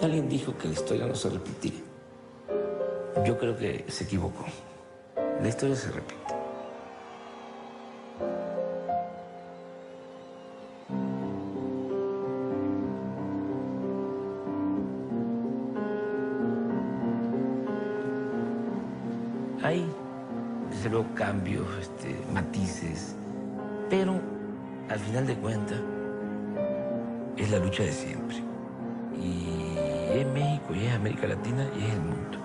Alguien dijo que la historia no se repetía. Yo creo que se equivocó. La historia se repite. Hay, desde luego, cambios, matices, pero al final de cuentas es la lucha de siempre. Y es México, y es América Latina, y es el mundo.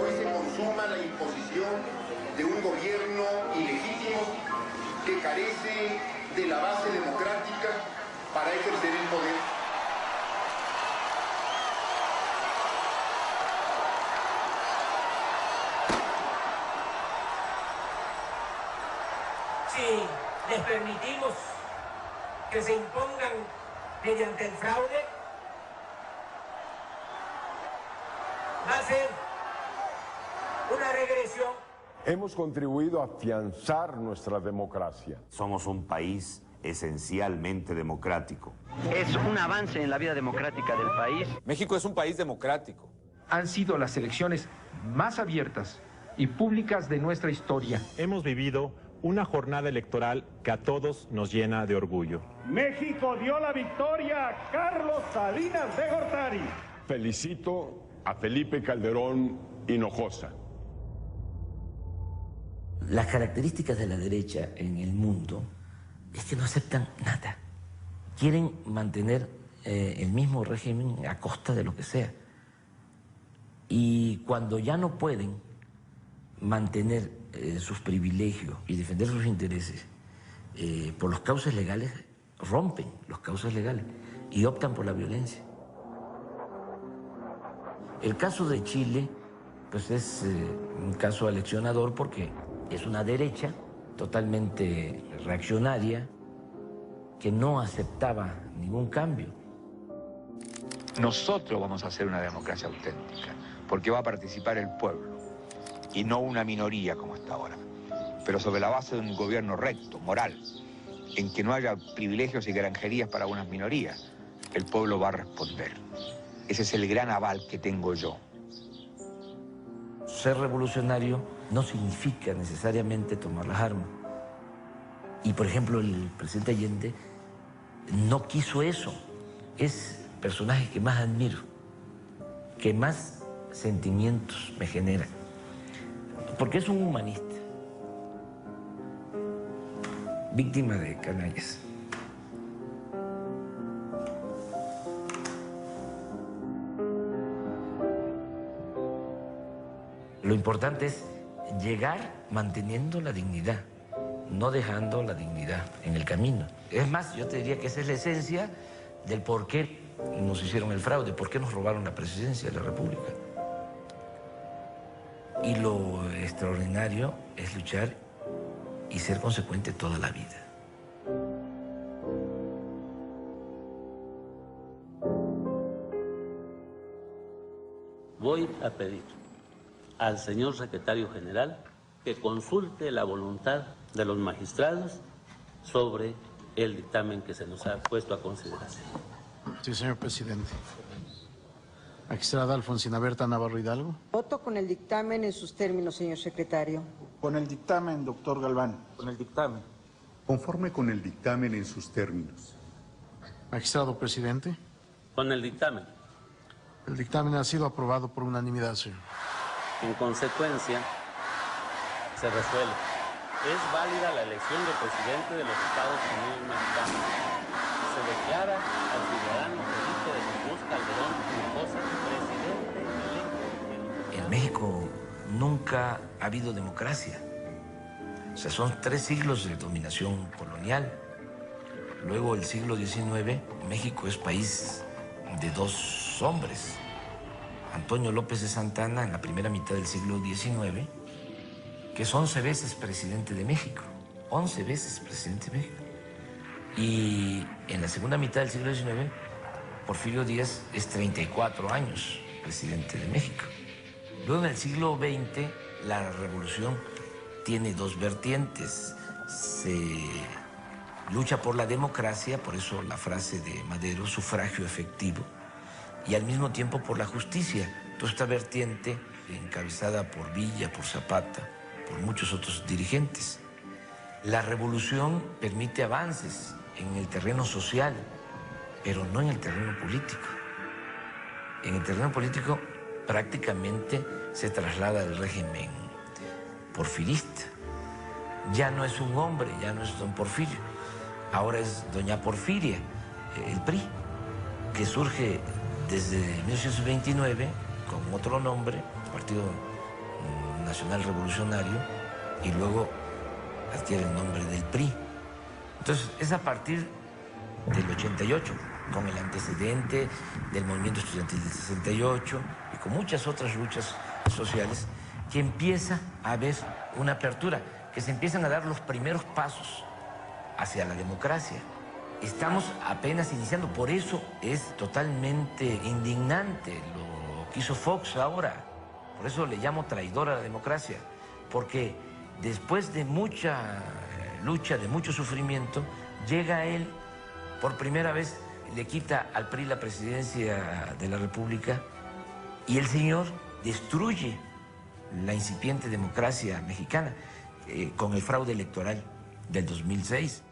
Hoy se consuma la imposición de un gobierno ilegítimo que carece de la base democrática para ejercer el poder. Si les permitimos que se impongan mediante el fraude, va a ser una regresión. Hemos contribuido a afianzar nuestra democracia. Somos un país esencialmente democrático. Es un avance en la vida democrática del país. México es un país democrático. Han sido las elecciones más abiertas y públicas de nuestra historia. Hemos vivido una jornada electoral que a todos nos llena de orgullo. México dio la victoria a Carlos Salinas de Gortari. Felicito a Felipe Calderón Hinojosa. Las características de la derecha en el mundo es que no aceptan nada. Quieren mantener el mismo régimen a costa de lo que sea. Y cuando ya no pueden mantener sus privilegios y defender sus intereses por los cauces legales, rompen los cauces legales y optan por la violencia. El caso de Chile pues es un caso aleccionador porque es una derecha totalmente reaccionaria que no aceptaba ningún cambio. Nosotros vamos a hacer una democracia auténtica, porque va a participar el pueblo y no una minoría como hasta ahora, pero sobre la base de un gobierno recto, moral, en que no haya privilegios y granjerías para unas minorías. El pueblo va a responder. Ese es el gran aval que tengo yo. Ser revolucionario no significa necesariamente tomar las armas. Y, por ejemplo, el presidente Allende no quiso eso. Es el personaje que más admiro, que más sentimientos me genera, porque es un humanista, víctima de canallas. Lo importante es llegar manteniendo la dignidad, no dejando la dignidad en el camino. Es más, yo te diría que esa es la esencia del por qué nos hicieron el fraude, por qué nos robaron la presidencia de la República. Y lo extraordinario es luchar y ser consecuente toda la vida. Voy a pedir al señor secretario general que consulte la voluntad de los magistrados sobre el dictamen que se nos ha puesto a consideración. Sí, señor presidente. Magistrada Alfonsina Berta Navarro Hidalgo. Voto con el dictamen en sus términos, señor secretario. Con el dictamen, doctor Galván. Con el dictamen. Conforme con el dictamen en sus términos. Magistrado presidente. Con el dictamen. El dictamen ha sido aprobado por unanimidad, señor. En consecuencia, se resuelve. Es válida la elección del presidente de los Estados Unidos mexicanos. Se declara al ciudadano Felipe de Jesús Calderón Hinojosa presidente electo. En México nunca ha habido democracia. O sea, son 3 siglos de dominación colonial. Luego, el siglo XIX, México es país de 2 hombres. Antonio López de Santana, en la primera mitad del siglo XIX, que es 11 veces presidente de México. 11 veces presidente de México. Y en la segunda mitad del siglo XIX, Porfirio Díaz es 34 años presidente de México. Luego, en el siglo XX, la revolución tiene 2 vertientes. Se lucha por la democracia, por eso la frase de Madero, sufragio efectivo, y al mismo tiempo por la justicia. Toda esta vertiente, encabezada por Villa, por Zapata, por muchos otros dirigentes. La revolución permite avances en el terreno social, pero no en el terreno político. En el terreno político prácticamente se traslada el régimen porfirista. Ya no es un hombre, ya no es don Porfirio, ahora es doña Porfiria, el PRI, que surge desde 1929 con otro nombre, Partido Nacional Revolucionario, y luego adquiere el nombre del PRI. Entonces, es a partir del 88, con el antecedente del movimiento estudiantil del 68 y con muchas otras luchas sociales, que empieza a haber una apertura, que se empiezan a dar los primeros pasos hacia la democracia. Estamos apenas iniciando, por eso es totalmente indignante lo que hizo Fox ahora. Por eso le llamo traidor a la democracia, porque después de mucha lucha, de mucho sufrimiento, llega él, por primera vez le quita al PRI la presidencia de la República y el señor destruye la incipiente democracia mexicana con el fraude electoral del 2006.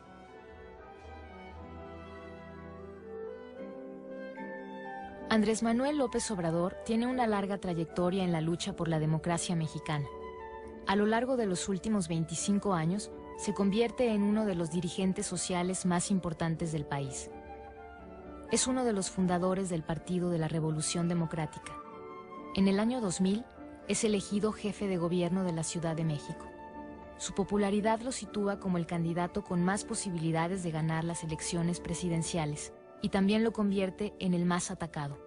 Andrés Manuel López Obrador tiene una larga trayectoria en la lucha por la democracia mexicana. A lo largo de los últimos 25 años, se convierte en uno de los dirigentes sociales más importantes del país. Es uno de los fundadores del Partido de la Revolución Democrática. En el año 2000, es elegido jefe de gobierno de la Ciudad de México. Su popularidad lo sitúa como el candidato con más posibilidades de ganar las elecciones presidenciales y también lo convierte en el más atacado.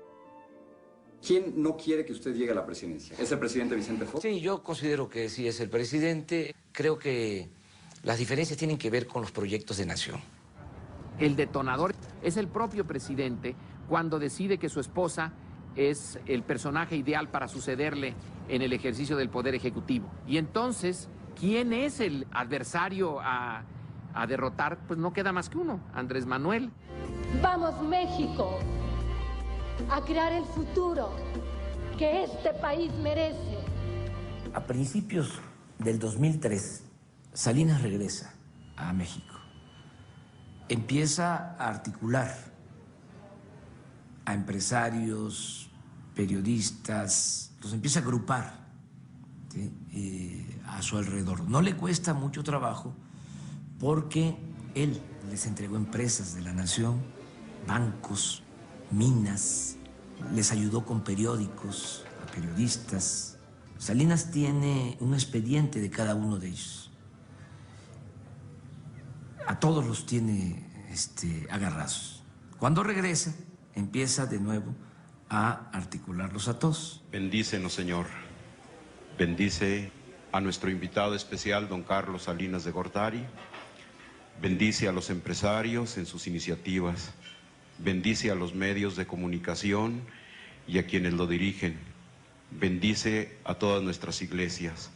¿Quién no quiere que usted llegue a la presidencia? ¿Es el presidente Vicente Fox? Sí, yo considero que sí es el presidente. Creo que las diferencias tienen que ver con los proyectos de nación. El detonador es el propio presidente cuando decide que su esposa es el personaje ideal para sucederle en el ejercicio del poder ejecutivo. Y entonces, ¿quién es el adversario a derrotar? Pues no queda más que uno, Andrés Manuel. Vamos, México, a crear el futuro que este país merece. A principios del 2003, Salinas regresa a México. Empieza a articular a empresarios, periodistas, los empieza a agrupar, ¿sí?, a su alrededor. No le cuesta mucho trabajo porque él les entregó empresas de la nación, bancos, minas, les ayudó con periódicos, a periodistas. Salinas tiene un expediente de cada uno de ellos. A todos los tiene agarrados. Cuando regresa, empieza de nuevo a articularlos a todos. Bendícenos, Señor. Bendice a nuestro invitado especial, don Carlos Salinas de Gortari. Bendice a los empresarios en sus iniciativas. Bendice a los medios de comunicación y a quienes lo dirigen. Bendice a todas nuestras iglesias.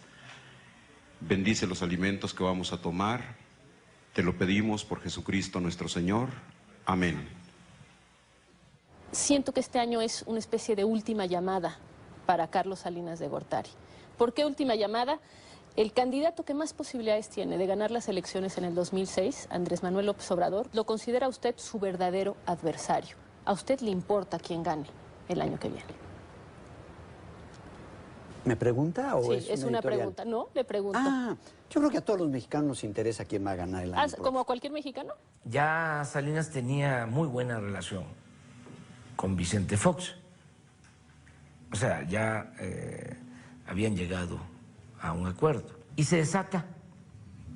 Bendice los alimentos que vamos a tomar. Te lo pedimos por Jesucristo nuestro Señor. Amén. Siento que este año es una especie de última llamada para Carlos Salinas de Gortari. ¿Por qué última llamada? El candidato que más posibilidades tiene de ganar las elecciones en el 2006, Andrés Manuel López Obrador, lo considera usted su verdadero adversario. ¿A usted le importa quién gane el año que viene? ¿Me pregunta o Sí, es una pregunta. No, le pregunto. Ah, yo creo que a todos los mexicanos nos interesa quién va a ganar el año próximo. ¿Como a cualquier mexicano? Ya Salinas tenía muy buena relación con Vicente Fox. O sea, ya habían llegado a un acuerdo. Y se desata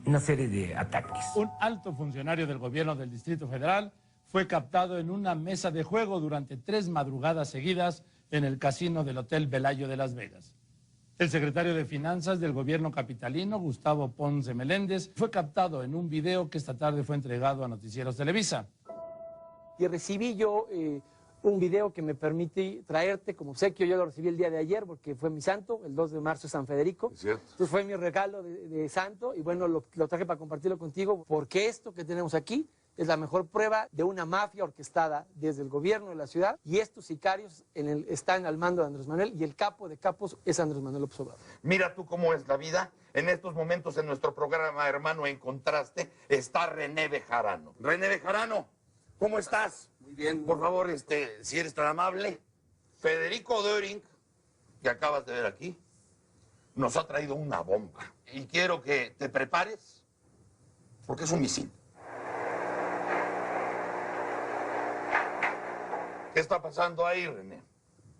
una serie de ataques. Un alto funcionario del gobierno del Distrito Federal fue captado en una mesa de juego durante 3 madrugadas seguidas en el casino del Hotel Velayo de Las Vegas. El secretario de Finanzas del gobierno capitalino, Gustavo Ponce Meléndez, fue captado en un video que esta tarde fue entregado a Noticieros Televisa. Y recibí yo un video que me permití traerte como obsequio. Yo lo recibí el día de ayer porque fue mi santo, el 2 de marzo es San Federico. ¿Es cierto? Entonces fue mi regalo de santo y bueno, lo traje para compartirlo contigo porque esto que tenemos aquí es la mejor prueba de una mafia orquestada desde el gobierno de la ciudad y estos sicarios están al mando de Andrés Manuel y el capo de capos es Andrés Manuel López Obrador. Mira tú cómo es la vida. En estos momentos en nuestro programa, hermano, en contraste, está René Bejarano. René Bejarano, ¿cómo estás? Muy bien. Por favor, si eres tan amable. Federico Döring, que acabas de ver aquí, nos ha traído una bomba. Y quiero que te prepares, porque es un misil. ¿Qué está pasando ahí, René?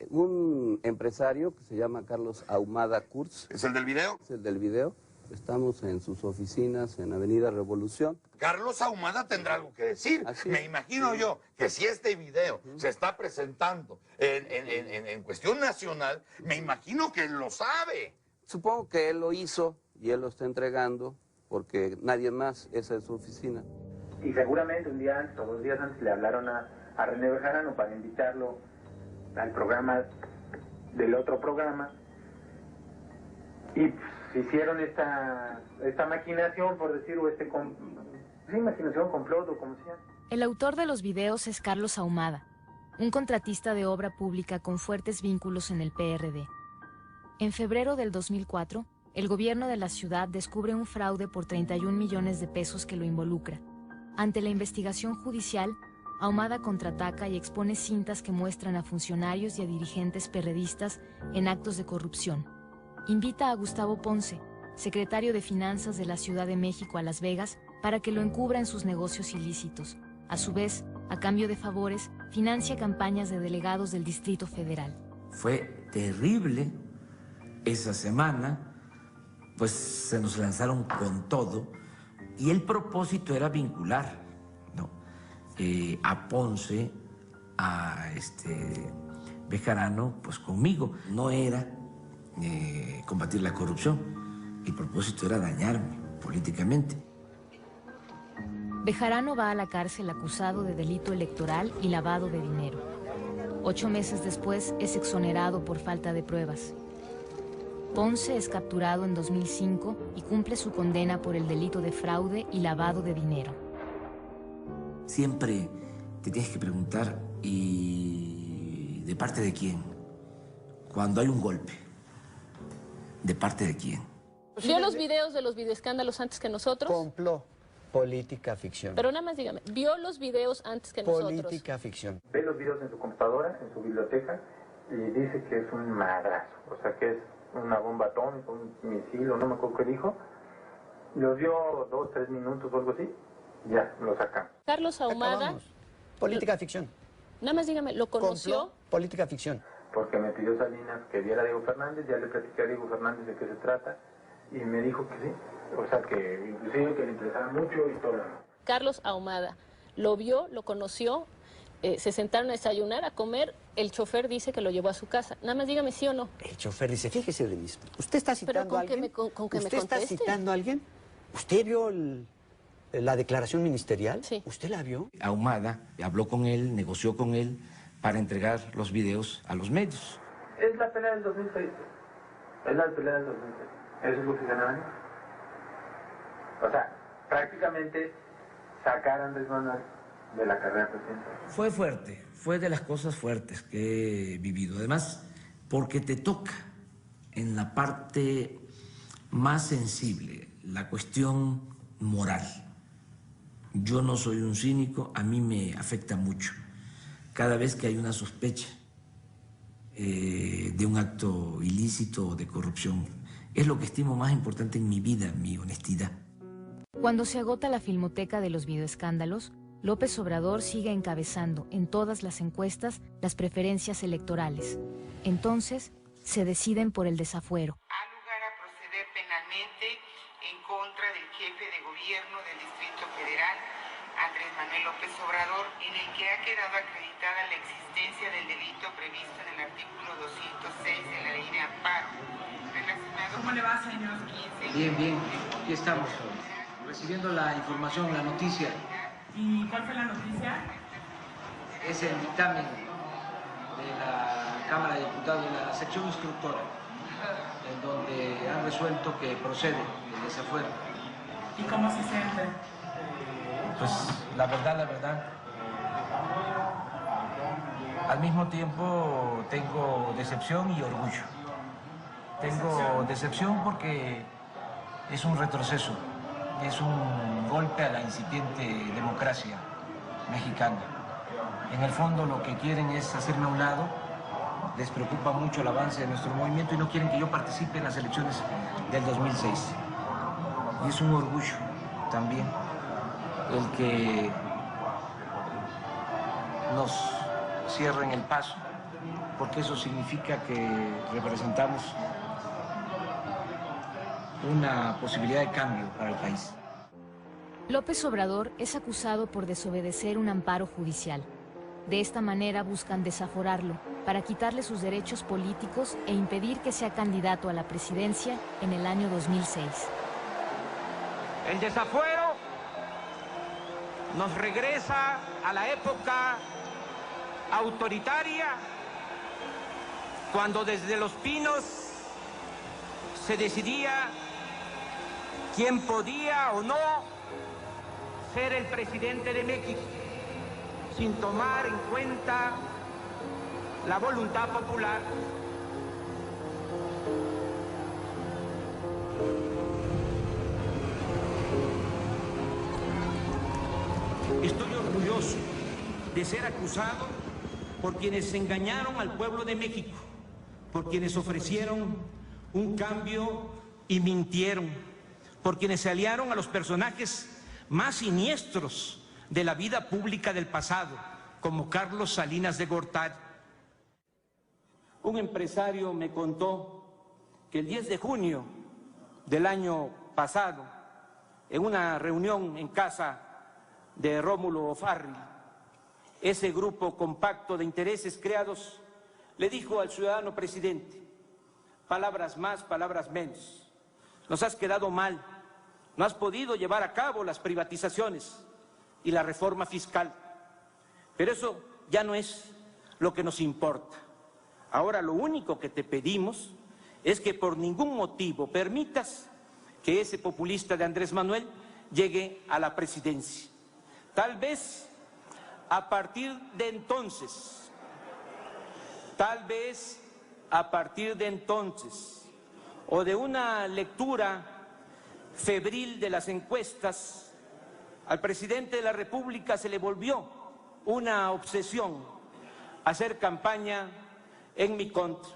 Un empresario que se llama Carlos Ahumada Kurz. ¿Es el del video? Es el del video. Estamos en sus oficinas en Avenida Revolución. Carlos Ahumada tendrá algo que decir. Me imagino yo que si este video se está presentando en cuestión nacional, me imagino que él lo sabe. Supongo que él lo hizo y él lo está entregando porque nadie más, esa es su oficina. Y seguramente un día antes o 2 días antes le hablaron a René Bejarano para invitarlo al programa del otro programa y hicieron esta maquinación, por decir, maquinación, complot o como sea. El autor de los videos es Carlos Ahumada, un contratista de obra pública con fuertes vínculos en el PRD. En febrero del 2004, el gobierno de la ciudad descubre un fraude por 31 millones de pesos que lo involucra. Ante la investigación judicial, Ahumada contraataca y expone cintas que muestran a funcionarios y a dirigentes perredistas en actos de corrupción. Invita a Gustavo Ponce, secretario de Finanzas de la Ciudad de México, a Las Vegas para que lo encubra en sus negocios ilícitos. A su vez, a cambio de favores, financia campañas de delegados del Distrito Federal. Fue terrible esa semana, pues se nos lanzaron con todo y el propósito era vincular, ¿no? A Ponce, a Bejarano, pues conmigo. No era combatir la corrupción, el propósito era dañarme políticamente. Bejarano va a la cárcel acusado de delito electoral y lavado de dinero. 8 meses después es exonerado por falta de pruebas. Ponce es capturado en 2005 y cumple su condena por el delito de fraude y lavado de dinero. Siempre te tienes que preguntar, ¿y de parte de quién? Cuando hay un golpe, ¿de parte de quién? ¿Vio los videos de los videoescándalos antes que nosotros? Complot, política ficción. Pero nada más dígame, ¿vio los videos antes que nosotros? Política ficción. Ve los videos en su computadora, en su biblioteca, y dice que es un madrazo, o sea que es una bomba atómica, un misil, o no me acuerdo qué dijo. Los vio 2, 3 minutos o algo así, ya, lo sacamos. Carlos Ahumada. Política ficción. Nada más dígame, ¿lo conoció? Complot, política ficción. Porque me pidió Salinas que viera a Diego Fernández, ya le platiqué a Diego Fernández de qué se trata, y me dijo que sí, o sea que inclusive que le interesaba mucho y todo. Carlos Ahumada, ¿lo vio, lo conoció? Se sentaron a desayunar, a comer, el chofer dice que lo llevó a su casa. Nada más dígame sí o no. El chofer dice, fíjese de mismo. ¿Usted está citando a alguien? ¿Usted está citando a alguien? ¿Usted vio la declaración ministerial? Sí. ¿Usted la vio? Ahumada habló con él, negoció con él para entregar los videos a los medios. Es la pelea del 2006. Es la pelea del 2006. Eso es lo que ganaban. O sea, prácticamente sacar a Andrés Manuel de la carrera presidencial. Fue fuerte, fue de las cosas fuertes que he vivido. Además, porque te toca en la parte más sensible, la cuestión moral. Yo no soy un cínico, a mí me afecta mucho. Cada vez que hay una sospecha de un acto ilícito o de corrupción. Es lo que estimo más importante en mi vida, mi honestidad. Cuando se agota la filmoteca de los videoescándalos, López Obrador sigue encabezando en todas las encuestas las preferencias electorales. Entonces, se deciden por el desafuero. Ha lugar a proceder penalmente en contra del jefe de gobierno del Distrito Federal, Andrés Manuel López Obrador, en el que ha quedado acreditada la existencia del delito previsto en el artículo 206 de la Ley de Amparo. ¿Cómo le va, señor? Bien, bien. Aquí estamos, recibiendo la información, la noticia. ¿Y cuál fue la noticia? Es el dictamen de la Cámara de Diputados de la sección instructora, en donde han resuelto que procede el desafuero. ¿Y cómo se siente? Pues la verdad, al mismo tiempo tengo decepción y orgullo. Tengo decepción porque es un retroceso, es un golpe a la incipiente democracia mexicana. En el fondo lo que quieren es hacerme a un lado, les preocupa mucho el avance de nuestro movimiento y no quieren que yo participe en las elecciones del 2006. Y es un orgullo también el que nos cierren el paso, porque eso significa que representamos una posibilidad de cambio para el país. López Obrador es acusado por desobedecer un amparo judicial. De esta manera buscan desaforarlo para quitarle sus derechos políticos e impedir que sea candidato a la presidencia en el año 2006. El desafuero nos regresa a la época autoritaria, cuando desde Los Pinos se decidía quién podía o no ser el presidente de México, sin tomar en cuenta la voluntad popular. Estoy orgulloso de ser acusado por quienes engañaron al pueblo de México, por quienes ofrecieron un cambio y mintieron, por quienes se aliaron a los personajes más siniestros de la vida pública del pasado, como Carlos Salinas de Gortari. Un empresario me contó que el 10 de junio del año pasado, en una reunión en casa de Rómulo Farri, ese grupo compacto de intereses creados le dijo al ciudadano presidente: palabras más, palabras menos, nos has quedado mal, no has podido llevar a cabo las privatizaciones y la reforma fiscal, pero eso ya no es lo que nos importa. Ahora lo único que te pedimos es que por ningún motivo permitas que ese populista de Andrés Manuel llegue a la presidencia. Tal vez a partir de entonces, o de una lectura febril de las encuestas, al presidente de la República se le volvió una obsesión hacer campaña en mi contra.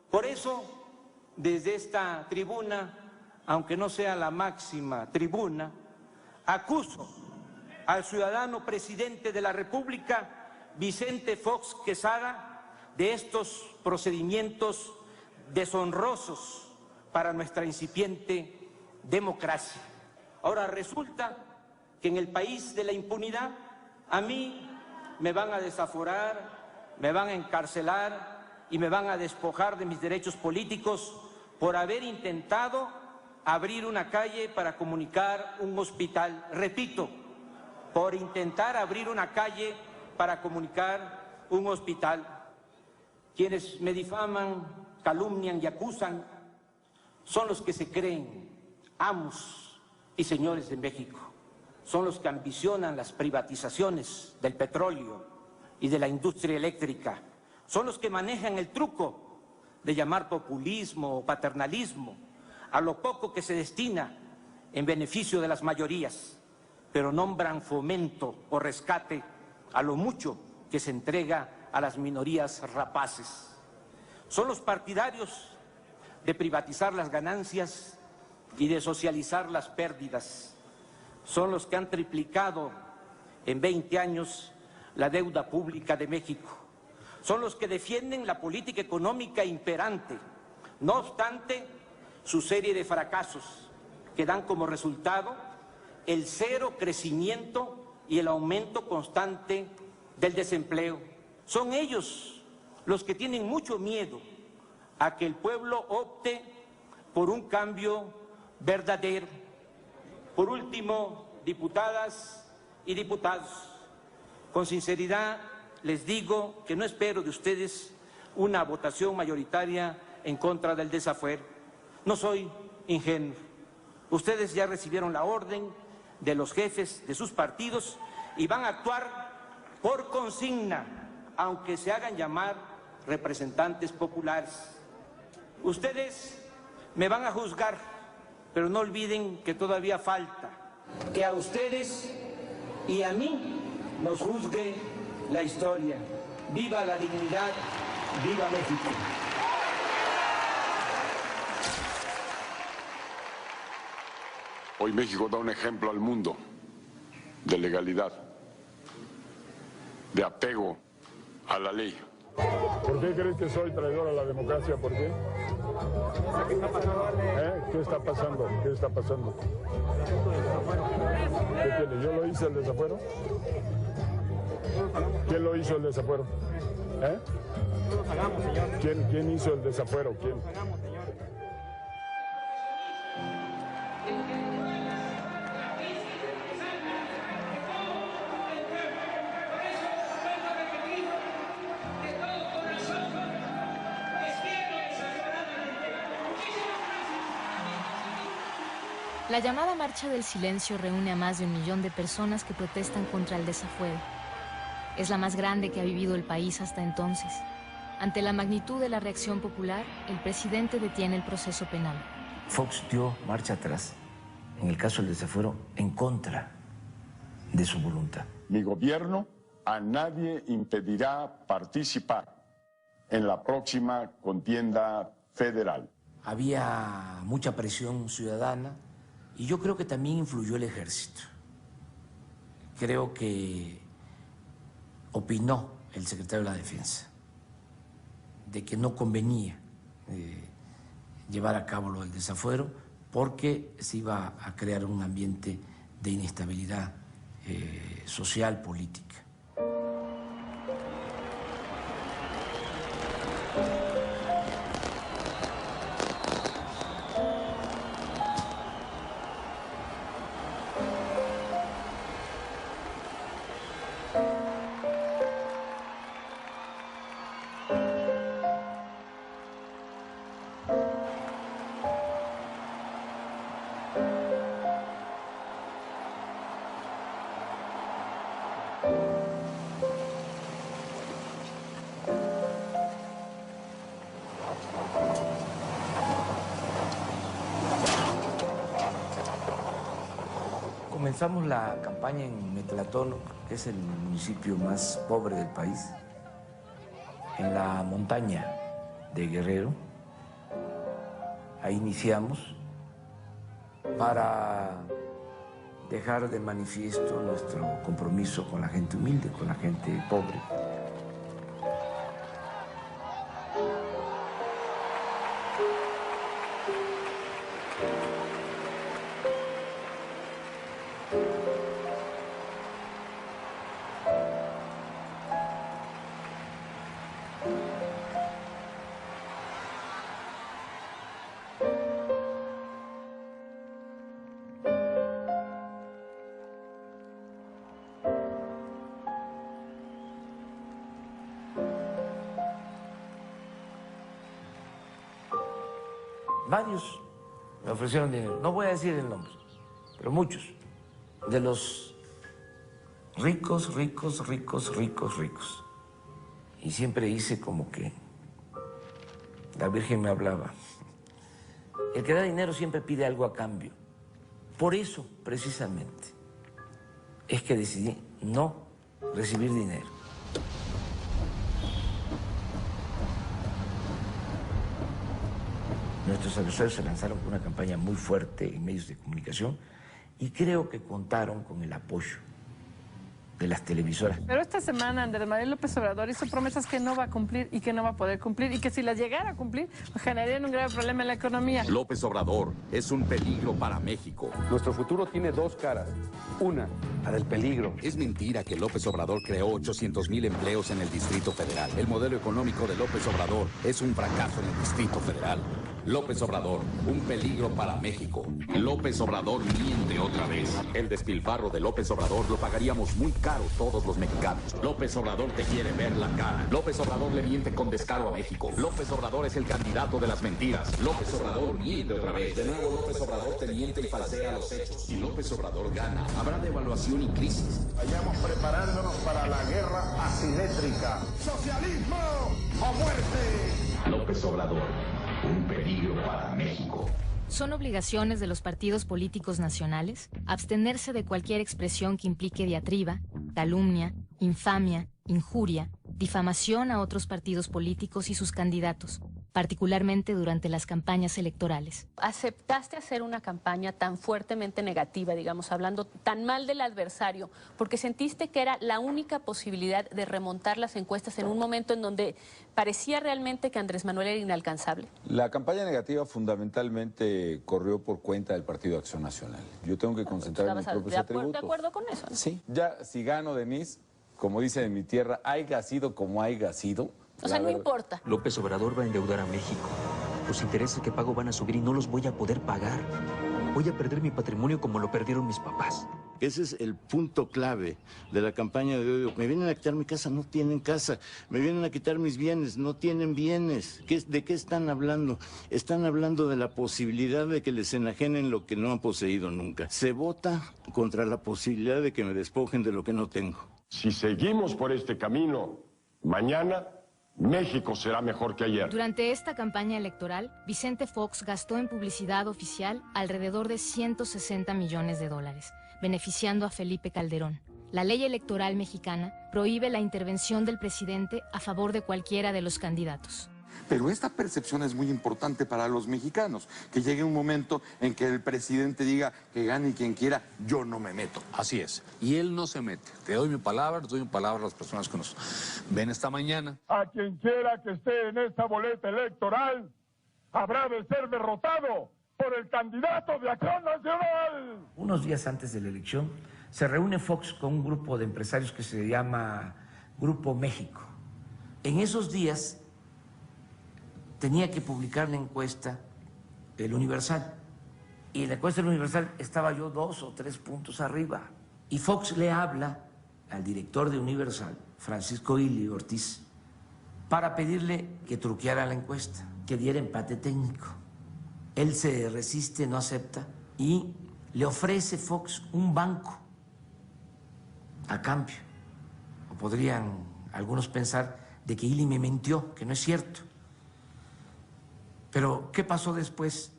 Por eso, desde esta tribuna, aunque no sea la máxima tribuna, acuso al ciudadano presidente de la República, Vicente Fox Quesada, de estos procedimientos deshonrosos para nuestra incipiente democracia. Ahora resulta que en el país de la impunidad a mí me van a desaforar, me van a encarcelar y me van a despojar de mis derechos políticos por haber intentado abrir una calle para comunicar un hospital. Repito, por intentar abrir una calle para comunicar un hospital. Quienes me difaman, calumnian y acusan son los que se creen amos y señores de México. Son los que ambicionan las privatizaciones del petróleo y de la industria eléctrica. Son los que manejan el truco de llamar populismo o paternalismo a lo poco que se destina en beneficio de las mayorías, pero nombran fomento o rescate a lo mucho que se entrega a las minorías rapaces. son los partidarios de privatizar las ganancias y de socializar las pérdidas. Son los que han triplicado en 20 años la deuda pública de México. Son los que defienden la política económica imperante, no obstante su serie de fracasos que dan como resultado el cero crecimiento y el aumento constante del desempleo. Son ellos los que tienen mucho miedo a que el pueblo opte por un cambio verdadero. Por último, diputadas y diputados, con sinceridad les digo que no espero de ustedes una votación mayoritaria en contra del desafuero. No soy ingenuo. Ustedes ya recibieron la orden de los jefes de sus partidos y van a actuar por consigna, aunque se hagan llamar representantes populares. Ustedes me van a juzgar, pero no olviden que todavía falta que a ustedes y a mí nos juzgue la historia. ¡Viva la dignidad! ¡Viva México! Hoy México da un ejemplo al mundo de legalidad, de apego a la ley. ¿Por qué crees que soy traidor a la democracia? ¿Por qué? ¿Qué está pasando? ¿Qué está pasando? ¿Qué tiene? ¿Yo lo hice el desafuero? ¿Quién lo hizo el desafuero? ¿Quién hizo el desafuero? ¿Quién? La llamada Marcha del Silencio reúne a más de 1 millón de personas que protestan contra el desafuero. Es la más grande que ha vivido el país hasta entonces. Ante la magnitud de la reacción popular, el presidente detiene el proceso penal. Fox dio marcha atrás, en el caso del desafuero, en contra de su voluntad. Mi gobierno a nadie impedirá participar en la próxima contienda federal. Había mucha presión ciudadana y yo creo que también influyó el ejército. Creo que opinó el secretario de la Defensa de que no convenía llevar a cabo lo del desafuero porque se iba a crear un ambiente de inestabilidad social, política. Comenzamos la campaña en Metlatono, que es el municipio más pobre del país, en la montaña de Guerrero. Ahí iniciamos para dejar de manifiesto nuestro compromiso con la gente humilde, con la gente pobre. Varios me ofrecieron dinero, no voy a decir el nombre, pero muchos, de los ricos, ricos, ricos, ricos, ricos. Y siempre hice como que la Virgen me hablaba. El que da dinero siempre pide algo a cambio. Por eso, precisamente, es que decidí no recibir dinero. Nuestros adversarios se lanzaron con una campaña muy fuerte en medios de comunicación y creo que contaron con el apoyo de las televisoras. Pero esta semana Andrés Manuel López Obrador hizo promesas que no va a cumplir y que no va a poder cumplir y que si las llegara a cumplir generarían un grave problema en la economía. López Obrador es un peligro para México. Nuestro futuro tiene dos caras. Una, la del peligro. Es mentira que López Obrador creó 800,000 empleos en el Distrito Federal. El modelo económico de López Obrador es un fracaso en el Distrito Federal. López Obrador, un peligro para México. López Obrador miente otra vez. El despilfarro de López Obrador lo pagaríamos muy caro todos los mexicanos. López Obrador te quiere ver la cara. López Obrador le miente con descaro a México. López Obrador es el candidato de las mentiras. López Obrador miente otra vez. De nuevo López Obrador te miente y falsea los hechos. Si López Obrador gana, habrá devaluación y crisis. Vayamos preparándonos para la guerra asimétrica. ¡Socialismo o muerte! López Obrador, un peligro para México. Son obligaciones de los partidos políticos nacionales abstenerse de cualquier expresión que implique diatriba, calumnia, infamia, injuria, difamación a otros partidos políticos y sus candidatos, particularmente durante las campañas electorales. ¿Aceptaste hacer una campaña tan fuertemente negativa, digamos, hablando tan mal del adversario, porque sentiste que era la única posibilidad de remontar las encuestas en un momento en donde parecía realmente que Andrés Manuel era inalcanzable? La campaña negativa fundamentalmente corrió por cuenta del Partido Acción Nacional. Yo tengo que concentrar en mis propios atributos. ¿De acuerdo con eso? ¿No? Sí. Ya, si gano, Denise, como dicen en mi tierra, haiga sido como haiga sido. O sea, no importa. López Obrador va a endeudar a México. Los intereses que pago van a subir y no los voy a poder pagar. Voy a perder mi patrimonio como lo perdieron mis papás. Ese es el punto clave de la campaña de odio. Me vienen a quitar mi casa, no tienen casa. Me vienen a quitar mis bienes, no tienen bienes. ¿De qué están hablando? Están hablando de la posibilidad de que les enajenen lo que no han poseído nunca. Se vota contra la posibilidad de que me despojen de lo que no tengo. Si seguimos por este camino, mañana México será mejor que ayer. Durante esta campaña electoral, Vicente Fox gastó en publicidad oficial alrededor de 160 millones de dólares, beneficiando a Felipe Calderón. La ley electoral mexicana prohíbe la intervención del presidente a favor de cualquiera de los candidatos. Pero esta percepción es muy importante para los mexicanos, que llegue un momento en que el presidente diga que gane quien quiera, yo no me meto. Así es, y él no se mete. Te doy mi palabra, les doy mi palabra a las personas que nos ven esta mañana. A quien quiera que esté en esta boleta electoral, habrá de ser derrotado por el candidato de Acción Nacional. Unos días antes de la elección, se reúne Fox con un grupo de empresarios que se llama Grupo México. En esos días tenía que publicar la encuesta del Universal. Y en la encuesta del Universal estaba yo 2 o 3 puntos arriba. Y Fox le habla al director de Universal, Francisco Ili Ortiz, para pedirle que truqueara la encuesta, que diera empate técnico. Él se resiste, no acepta, y le ofrece Fox un banco a cambio. O podrían algunos pensar de que Ili me mintió, que no es cierto. Pero, ¿qué pasó después?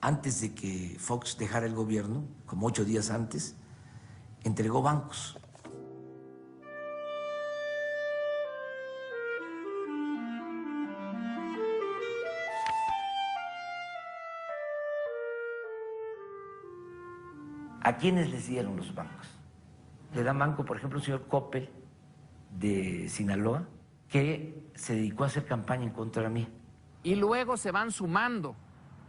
Antes de que Fox dejara el gobierno, como 8 días antes, entregó bancos. ¿A quiénes les dieron los bancos? Le dan banco, por ejemplo, al señor Coppel de Sinaloa, que se dedicó a hacer campaña en contra de mí. Y luego se van sumando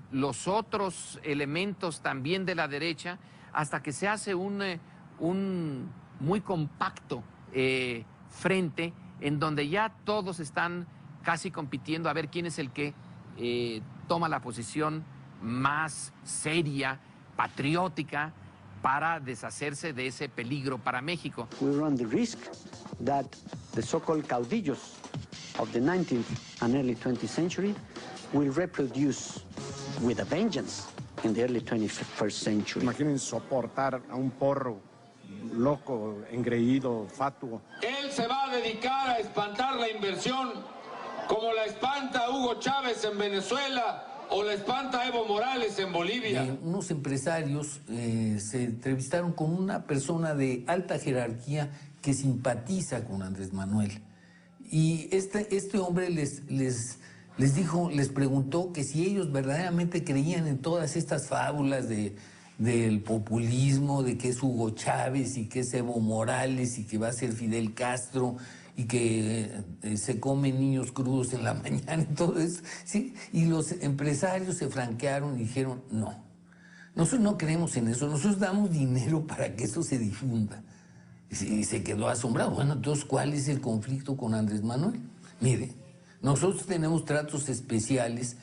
los otros elementos también de la derecha hasta que se hace un muy compacto frente en donde ya todos están casi compitiendo a ver quién es el que toma la posición más seria, patriótica, para deshacerse de ese peligro para México. We run the risk that the so-called caudillos of the 19th and early 20th century will reproduce with a vengeance in the early 21st century. Imaginen soportar a un porro loco, engreído, fatuo. Él se va a dedicar a espantar la inversión como la espanta Hugo Chávez en Venezuela o la espanta Evo Morales en Bolivia. Unos empresarios se entrevistaron con una persona de alta jerarquía que simpatiza con Andrés Manuel. Y este hombre les Les preguntó que si ellos verdaderamente creían en todas estas fábulas del populismo, de que es Hugo Chávez y que es Evo Morales y que va a ser Fidel Castro y que se comen niños crudos en la mañana y todo eso, ¿sí? Y los empresarios se franquearon y dijeron, no, nosotros no creemos en eso, nosotros damos dinero para que eso se difunda. Y se quedó asombrado. Bueno, entonces, ¿cuál es el conflicto con Andrés Manuel? Mire, nosotros tenemos tratos especiales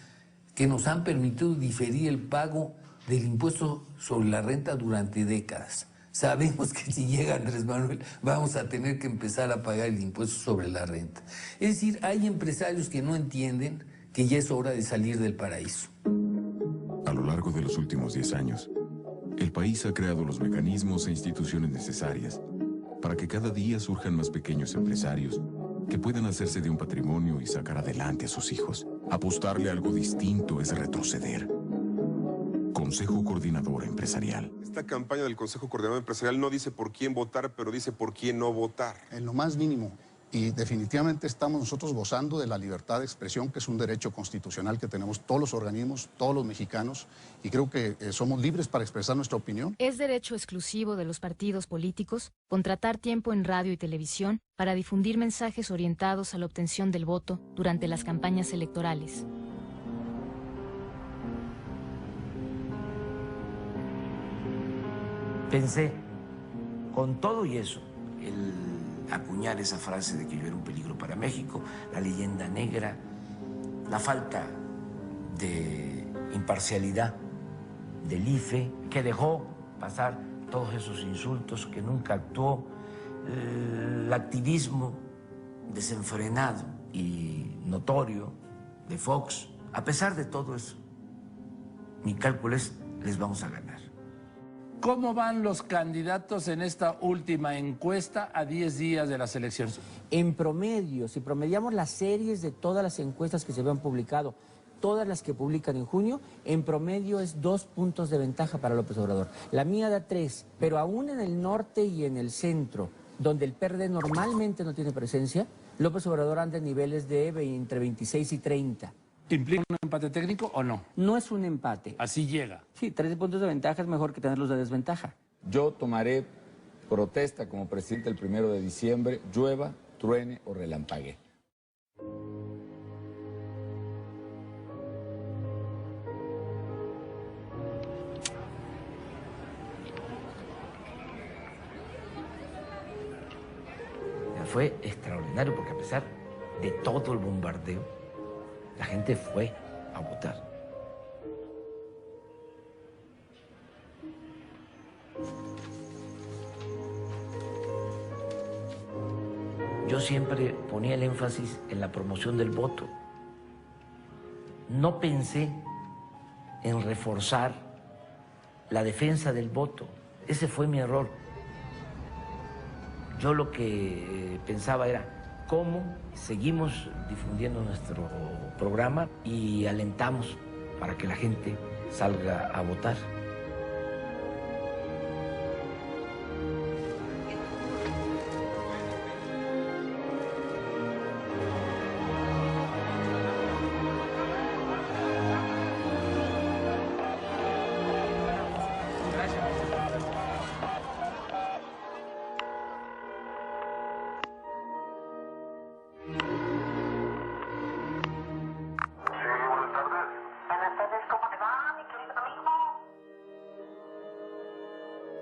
que nos han permitido diferir el pago del impuesto sobre la renta durante décadas. Sabemos que si llega Andrés Manuel vamos a tener que empezar a pagar el impuesto sobre la renta. Es decir, hay empresarios que no entienden que ya es hora de salir del paraíso. A lo largo de los últimos 10 años, el país ha creado los mecanismos e instituciones necesarias para que cada día surjan más pequeños empresarios que puedan hacerse de un patrimonio y sacar adelante a sus hijos. Apostarle a algo distinto es retroceder. Consejo Coordinador Empresarial. Esta campaña del Consejo Coordinador Empresarial no dice por quién votar, pero dice por quién no votar. En lo más mínimo. Y definitivamente estamos nosotros gozando de la libertad de expresión, que es un derecho constitucional que tenemos todos los organismos, todos los mexicanos, y creo que somos libres para expresar nuestra opinión. Es derecho exclusivo de los partidos políticos contratar tiempo en radio y televisión para difundir mensajes orientados a la obtención del voto durante las campañas electorales. Pensé, con todo y eso, acuñar esa frase de que yo era un peligro para México, la leyenda negra, la falta de imparcialidad del IFE, que dejó pasar todos esos insultos, que nunca actuó, el activismo desenfrenado y notorio de Fox. A pesar de todo eso, mi cálculo es, les vamos a ganar. ¿Cómo van los candidatos en esta última encuesta a 10 días de las elecciones? En promedio, si promediamos las series de todas las encuestas que se habían publicado, todas las que publican en junio, en promedio es 2 puntos de ventaja para López Obrador. La mía da 3, pero aún en el norte y en el centro, donde el PRD normalmente no tiene presencia, López Obrador anda en niveles de entre 26 y 30. ¿Implica un empate técnico o no? No es un empate. Así llega. Sí, 3 puntos de ventaja es mejor que tenerlos de desventaja. Yo tomaré protesta como presidente el 1 de diciembre, llueva, truene o relampague. Fue extraordinario porque a pesar de todo el bombardeo, la gente fue a votar. Yo siempre ponía el énfasis en la promoción del voto. No pensé en reforzar la defensa del voto. Ese fue mi error. Yo lo que pensaba era cómo seguimos difundiendo nuestro programa y alentamos para que la gente salga a votar.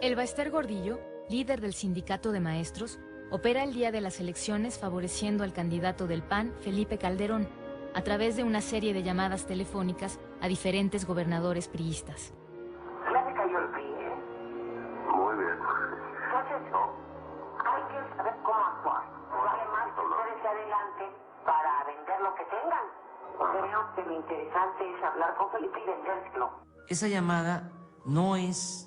El Baester Gordillo, líder del sindicato de maestros, opera el día de las elecciones favoreciendo al candidato del PAN, Felipe Calderón, a través de una serie de llamadas telefónicas a diferentes gobernadores priistas. Ya me cayó el PRI, ¿eh? Muy bien. Entonces, hay que saber cómo actuar. Además, ustedes adelante para vender lo que tengan. Creo que lo interesante es hablar con Felipe y vendérselo. Esa llamada no es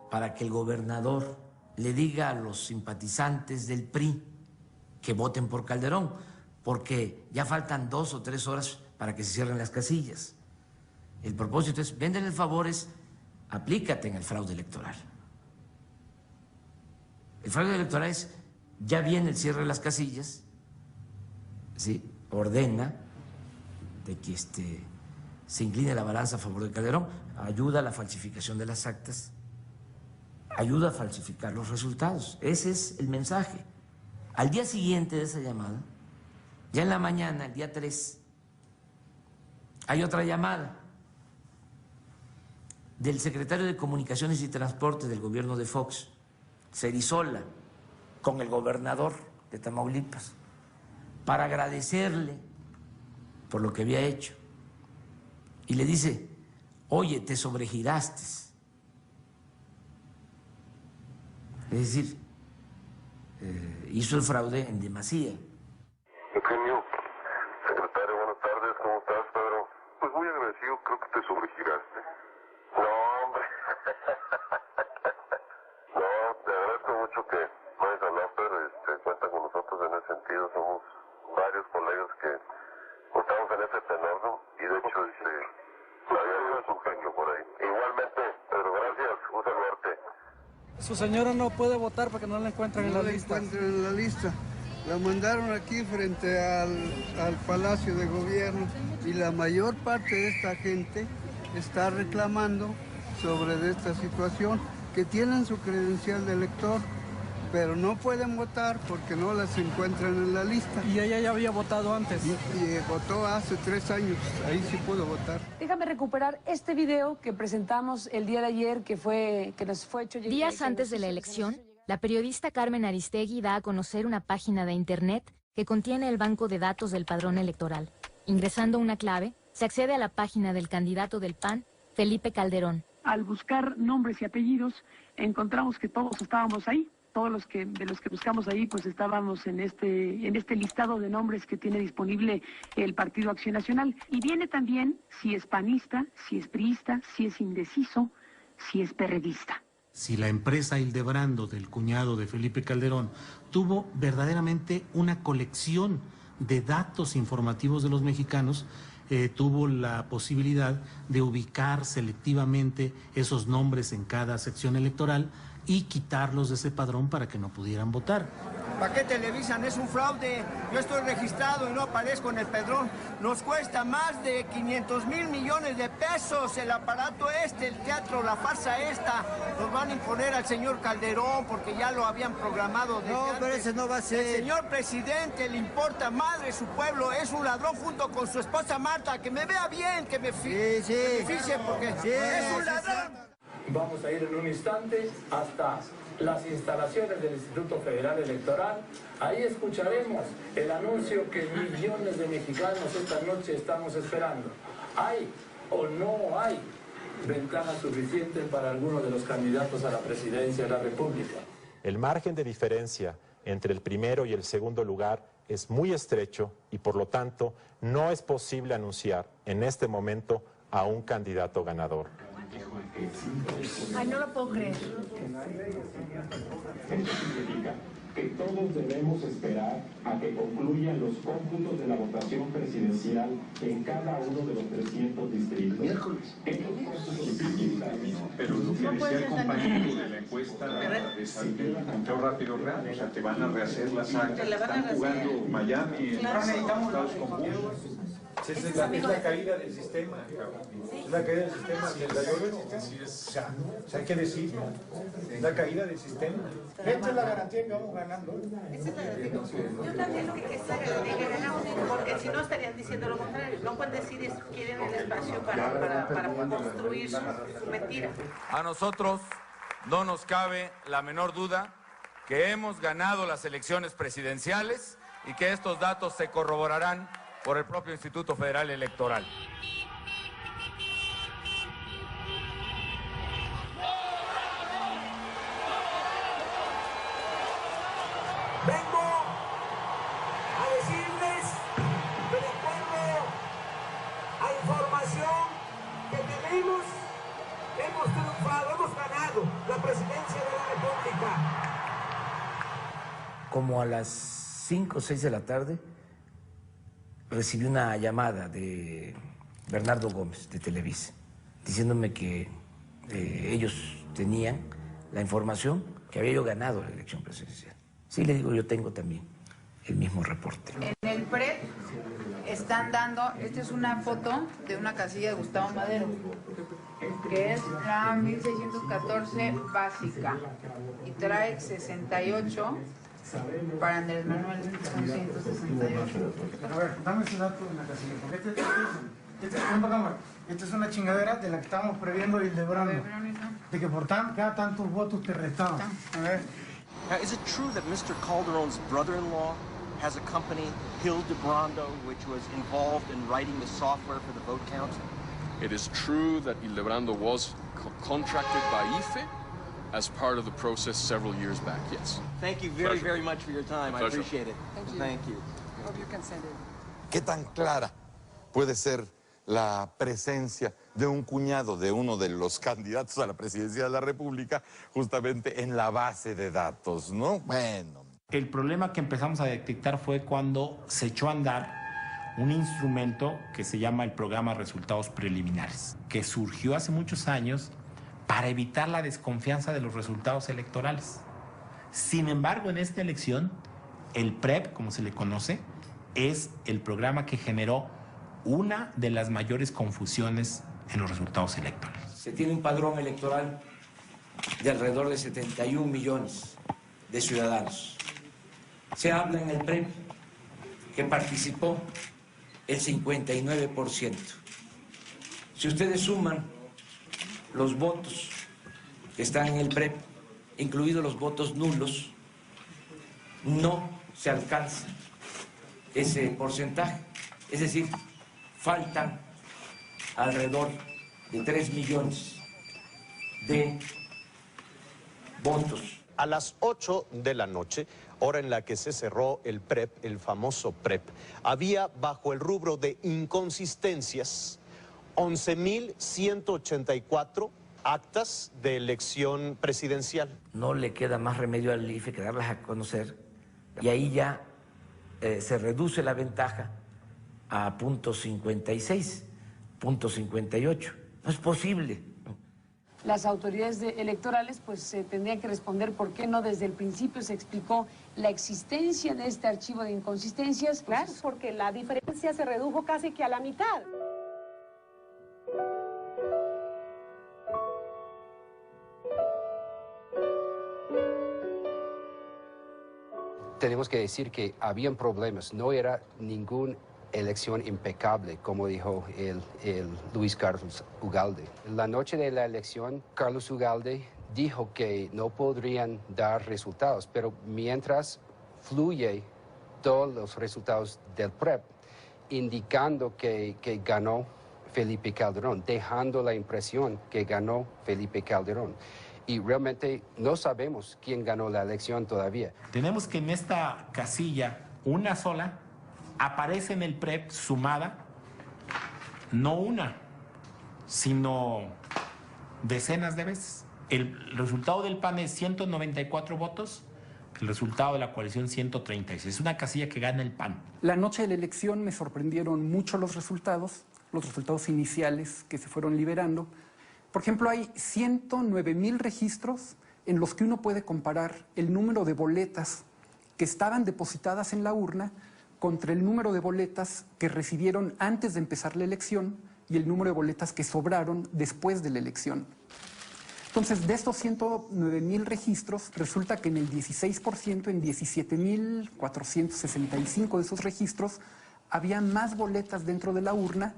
para que el gobernador le diga a los simpatizantes del PRI que voten por Calderón, porque ya faltan 2 o 3 horas para que se cierren las casillas. El propósito es, véndele favores, aplícate en el fraude electoral. El fraude electoral es, ya viene el cierre de las casillas, ¿sí? Ordena de que se incline la balanza a favor de Calderón, ayuda a la falsificación de las actas, ayuda a falsificar los resultados. Ese es el mensaje. Al día siguiente de esa llamada, ya en la mañana, el día 3, hay otra llamada del secretario de Comunicaciones y Transportes del gobierno de Fox, Cerizola, con el gobernador de Tamaulipas, para agradecerle por lo que había hecho. Y le dice, oye, te sobregiraste. Es decir, hizo el fraude en demasía. Eugenio, secretario, buenas tardes, ¿cómo estás, Pedro? Pues muy agradecido, creo que te sobregiraste. No, hombre. No, te agradezco mucho que vayas a hablar, pero cuenta con nosotros en ese sentido. Somos varios colegas que estamos en ese tenor, ¿no? Y de hecho, todavía es un genio por ahí. Igualmente, Pedro, gracias, gusto verte. Su señora no puede votar porque no la encuentran en la lista. No la encuentran en la lista. La mandaron aquí frente al Palacio de Gobierno y la mayor parte de esta gente está reclamando sobre esta situación, que tienen su credencial de elector, pero no pueden votar porque no las encuentran en la lista. Y ella ya había votado antes. Y votó hace 3 años, ahí sí pudo votar. Déjame recuperar este video que presentamos el día de ayer, que nos fue hecho... Días antes de la elección, la periodista Carmen Aristegui da a conocer una página de internet que contiene el banco de datos del padrón electoral. Ingresando una clave, se accede a la página del candidato del PAN, Felipe Calderón. Al buscar nombres y apellidos, encontramos que todos estábamos ahí. Todos de los que buscamos ahí, pues estábamos en este listado de nombres que tiene disponible el Partido Acción Nacional. Y viene también si es panista, si es priista, si es indeciso, si es perredista. Si la empresa Hildebrando, del cuñado de Felipe Calderón, tuvo verdaderamente una colección de datos informativos de los mexicanos, tuvo la posibilidad de ubicar selectivamente esos nombres en cada sección electoral y quitarlos de ese padrón para que no pudieran votar. ¿Para qué televisan? Es un fraude. Yo estoy registrado y no aparezco en el padrón. Nos cuesta más de 500,000 millones de pesos el aparato el teatro, la farsa esta. Nos van a imponer al señor Calderón porque ya lo habían programado desde antes. Pero ese no va a ser. El señor presidente le importa madre su pueblo. Es un ladrón junto con su esposa Marta. Que me vea bien, que me fije porque es un ladrón. Vamos a ir en un instante hasta las instalaciones del Instituto Federal Electoral. Ahí escucharemos el anuncio que millones de mexicanos esta noche estamos esperando. ¿Hay o no hay ventaja suficiente para alguno de los candidatos a la presidencia de la República? El margen de diferencia entre el primero y el segundo lugar es muy estrecho y por lo tanto no es posible anunciar en este momento a un candidato ganador. Ay, no lo puedo creer. Esto significa que todos debemos esperar a que concluyan los cómputos de la votación presidencial en cada uno de los 300 distritos. Miércoles. Pero lo que decía el compañero de la encuesta de conteo rápido real, o sea, te van a rehacer las actas, están jugando Miami, Estados Unidos. Es la caída del sistema, es la caída del sistema. O sea, hay que decirlo, es la caída del sistema. Esta es la garantía que vamos ganando. Yo también lo que quisiera que ganamos, porque si no estarían diciendo lo contrario. No pueden decir eso, quieren el espacio para construir su mentira. A nosotros no nos cabe la menor duda que hemos ganado las elecciones presidenciales y que estos datos se corroborarán por el propio Instituto Federal Electoral. Vengo a decirles que de acuerdo a información que tenemos, hemos triunfado, hemos ganado la presidencia de la República. Como a las 5 o 6 de la tarde, recibí una llamada de Bernardo Gómez, de Televisa, diciéndome que ellos tenían la información que había yo ganado la elección presidencial. Sí, le digo, yo tengo también el mismo reporte. En el PRED están dando, esta es una foto de una casilla de Gustavo Madero, que es la 1614 básica, y trae 68, para Andrés Manuel son 168. A ver, dame ese dato de la casilla. Esta es una chingadera de la que estábamos previendo Hildebrando, de que por cada tantos votos te restaban. A ver. Now, is it true that Mr. Calderon's brother-in-law has a company, Hildebrando, which was involved in writing the software for the vote count? It is true that Hildebrando was contracted by IFE as part of the process several years back, yes. Thank you very, very much for your time. I appreciate it. Thank you. Hope you can send it. ¿Qué tan clara puede ser la presencia de un cuñado de uno de los candidatos a la presidencia de la República justamente en la base de datos, ¿no? Bueno. El problema que empezamos a detectar fue cuando se echó a andar un instrumento que se llama el programa Resultados Preliminares, que surgió hace muchos años para evitar la desconfianza de los resultados electorales. Sin embargo, en esta elección, el PREP, como se le conoce, es el programa que generó una de las mayores confusiones en los resultados electorales. Se tiene un padrón electoral de alrededor de 71 millones de ciudadanos. Se habla en el PREP que participó el 59%. Si ustedes suman los votos que están en el PREP, incluidos los votos nulos, no se alcanza ese porcentaje. Es decir, faltan alrededor de 3 millones de votos. A las 8 de la noche, hora en la que se cerró el PREP, el famoso PREP, había bajo el rubro de inconsistencias 11.184 actas de elección presidencial. No le queda más remedio al IFE que darlas a conocer, y ahí ya se reduce la ventaja a .56, .58. No es posible. Las autoridades electorales pues tendrían que responder por qué no desde el principio se explicó la existencia de este archivo de inconsistencias. Claro, porque la diferencia se redujo casi que a la mitad. Tenemos que decir que habían problemas, no era ninguna elección impecable, como dijo el Luis Carlos Ugalde. La noche de la elección, Carlos Ugalde dijo que no podrían dar resultados, pero mientras fluye todos los resultados del PREP, indicando que ganó Felipe Calderón, dejando la impresión que ganó Felipe Calderón. Y realmente no sabemos quién ganó la elección todavía. Tenemos que en esta casilla, una sola, aparece en el PREP sumada, no una, sino decenas de veces. El resultado del PAN es 194 votos, el resultado de la coalición 136. Es una casilla que gana el PAN. La noche de la elección me sorprendieron mucho los resultados iniciales que se fueron liberando. Por ejemplo, hay 109,000 registros en los que uno puede comparar el número de boletas que estaban depositadas en la urna contra el número de boletas que recibieron antes de empezar la elección y el número de boletas que sobraron después de la elección. Entonces, de estos 109,000 registros, resulta que en el 16%, en 17,465 de esos registros, había más boletas dentro de la urna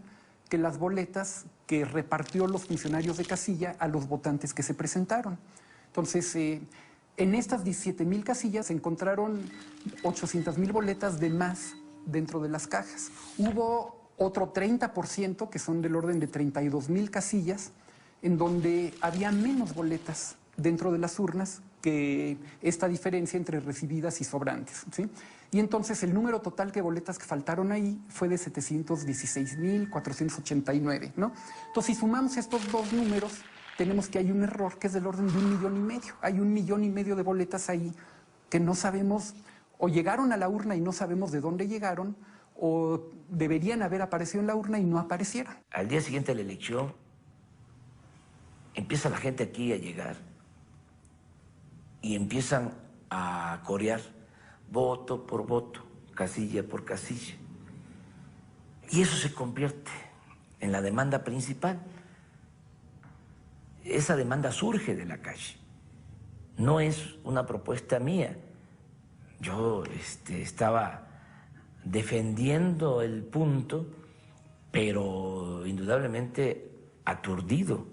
que las boletas que repartió los funcionarios de casilla a los votantes que se presentaron. Entonces, en estas 17,000 casillas se encontraron 800,000 boletas de más dentro de las cajas. Hubo otro 30%, que son del orden de 32,000 casillas, en donde había menos boletas dentro de las urnas que esta diferencia entre recibidas y sobrantes, ¿sí? Y entonces el número total de boletas que faltaron ahí fue de 716,489, ¿no? Entonces, si sumamos estos dos números, tenemos que hay un error que es del orden de 1,5 millones. Hay 1,5 millones de boletas ahí que no sabemos, o llegaron a la urna y no sabemos de dónde llegaron, o deberían haber aparecido en la urna y no aparecieron. Al día siguiente de la elección, empieza la gente aquí a llegar y empiezan a corear voto por voto, casilla por casilla. Y eso se convierte en la demanda principal. Esa demanda surge de la calle. No es una propuesta mía. Yo estaba defendiendo el punto, pero indudablemente aturdido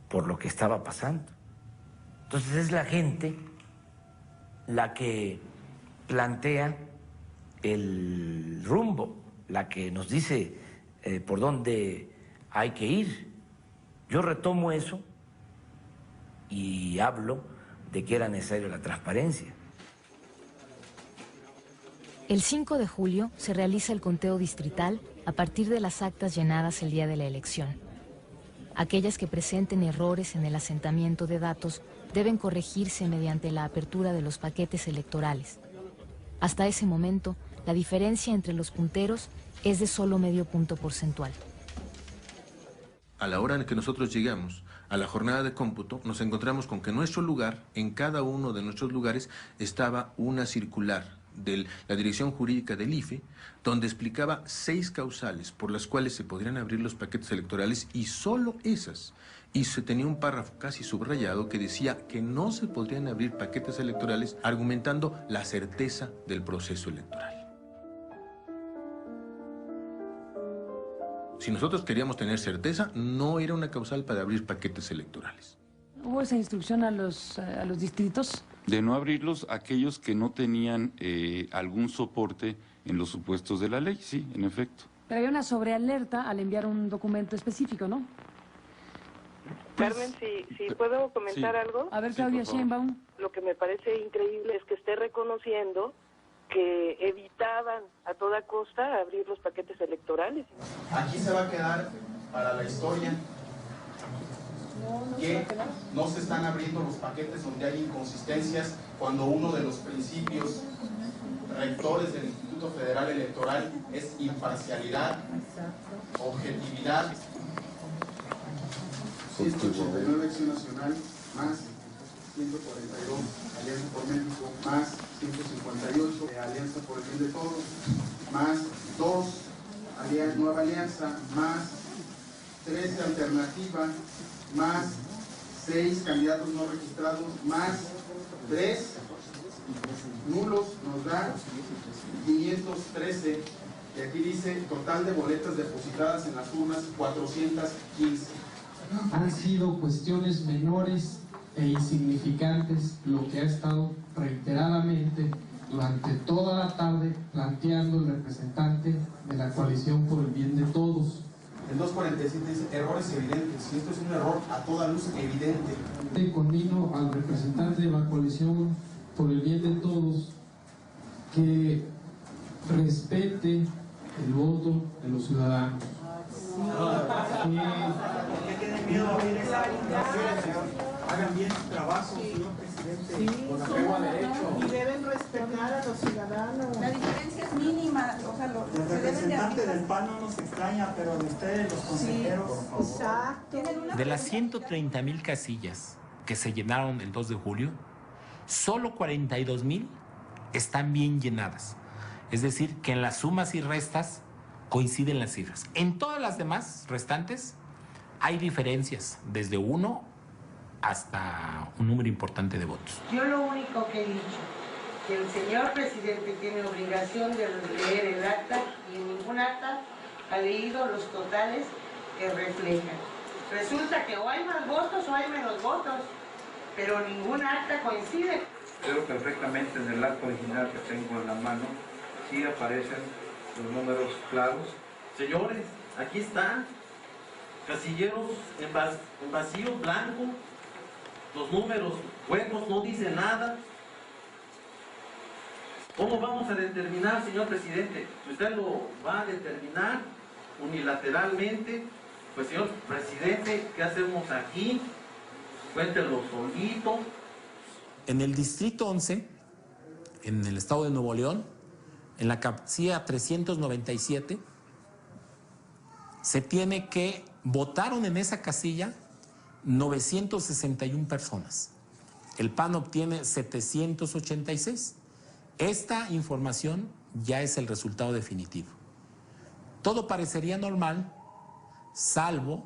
por lo que estaba pasando. Entonces es la gente la que plantea el rumbo, la que nos dice por dónde hay que ir. Yo retomo eso y hablo de que era necesaria la transparencia. El 5 de julio se realiza el conteo distrital a partir de las actas llenadas el día de la elección. Aquellas que presenten errores en el asentamiento de datos deben corregirse mediante la apertura de los paquetes electorales. Hasta ese momento, la diferencia entre los punteros es de solo medio punto porcentual. A la hora en que nosotros llegamos a la jornada de cómputo, nos encontramos con que en nuestro lugar, en cada uno de nuestros lugares, estaba una circular de la Dirección Jurídica del IFE, donde explicaba 6 causales por las cuales se podrían abrir los paquetes electorales y solo esas. Y se tenía un párrafo casi subrayado que decía que no se podrían abrir paquetes electorales argumentando la certeza del proceso electoral. Si nosotros queríamos tener certeza, no era una causal para abrir paquetes electorales. ¿Hubo esa instrucción a los distritos? De no abrirlos aquellos que no tenían algún soporte en los supuestos de la ley, sí, en efecto. Pero había una sobrealerta al enviar un documento específico, ¿no? Carmen, si puedo comentar algo. A ver, Claudia Sheinbaum. Lo que me parece increíble es que esté reconociendo que evitaban a toda costa abrir los paquetes electorales. Aquí se va a quedar para la historia que no se están abriendo los paquetes donde hay inconsistencias, cuando uno de los principios rectores del Instituto Federal Electoral es imparcialidad, objetividad. 189 Acción Nacional más 142 Alianza por México más 158 Alianza por el Bien de Todos más 2 Nueva Alianza más 13 Alternativa más 6 candidatos no registrados más 3 nulos nos da 513 y aquí dice total de boletas depositadas en las urnas 415. Han sido cuestiones menores e insignificantes lo que ha estado reiteradamente durante toda la tarde planteando el representante de la Coalición por el Bien de Todos. El 247 dice errores evidentes, y esto es un error a toda luz evidente. Conmino al representante de la Coalición por el Bien de Todos que respete el voto de los ciudadanos. Hagan bien su trabajo, señor presidente, con apego a derecho. Y deben respetar a los ciudadanos. La diferencia es mínima, o sea, el representante del PAN no nos extraña, pero de ustedes, los consejeros, por favor. Exacto. De las 130,000 casillas que se llenaron el 2 de julio, solo 42,000 están bien llenadas. Es decir, que en las sumas y restas coinciden las cifras. En todas las demás restantes hay diferencias, desde 1 hasta un número importante de votos. Yo lo único que he dicho, que el señor presidente tiene obligación de leer el acta y en ningún acta ha leído los totales que reflejan. Resulta que o hay más votos o hay menos votos, pero ningún acta coincide. Veo perfectamente en el acta original que tengo en la mano, sí aparecen los números claros. Señores, aquí está, casilleros en vacío, blanco, los números huecos, no dice nada. ¿Cómo vamos a determinar, señor presidente? Si usted lo va a determinar unilateralmente, pues señor presidente, ¿qué hacemos aquí? Cuéntelo solito. En el distrito 11, en el estado de Nuevo León, en la casilla 397, se tiene que votaron en esa casilla 961 personas. El PAN obtiene 786. Esta información ya es el resultado definitivo. todo parecería normal, salvo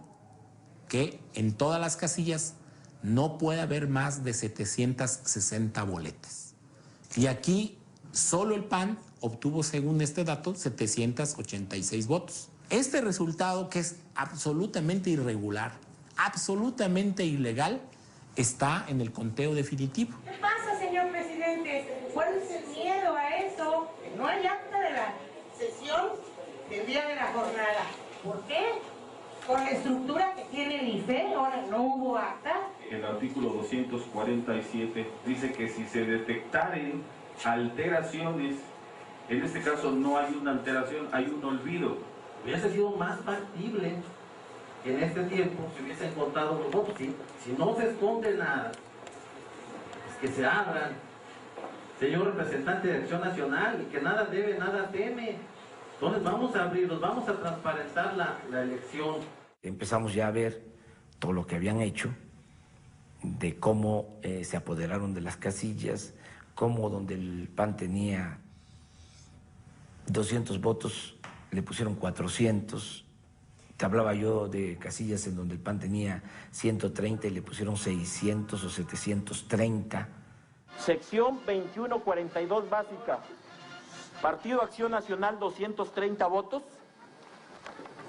que en todas las casillas no puede haber más de 760 boletas. Y aquí solo el PAN obtuvo, según este dato, 786 votos. Este resultado, que es absolutamente irregular, absolutamente ilegal, está en el conteo definitivo. ¿Qué pasa, señor presidente? ¿Cuál es el miedo a eso? No hay acta de la sesión del día de la jornada. ¿Por qué? Con la estructura que tiene el IFE, ahora no hubo acta. El artículo 247 dice que si se detectaren alteraciones, en este caso no hay una alteración, hay un olvido. Hubiese sido más factible que en este tiempo se hubiesen contado los votos. Si no se esconde nada, pues que se abran. Señor representante de Acción Nacional, y que nada debe, nada teme. Entonces vamos a abrirlos, vamos a transparentar la elección. Empezamos ya a ver todo lo que habían hecho, de cómo se apoderaron de las casillas, cómo donde el PAN tenía 200 votos, le pusieron 400. Te hablaba yo de casillas en donde el PAN tenía 130 y le pusieron 600 o 730. Sección 2142 básica. Partido Acción Nacional 230 votos.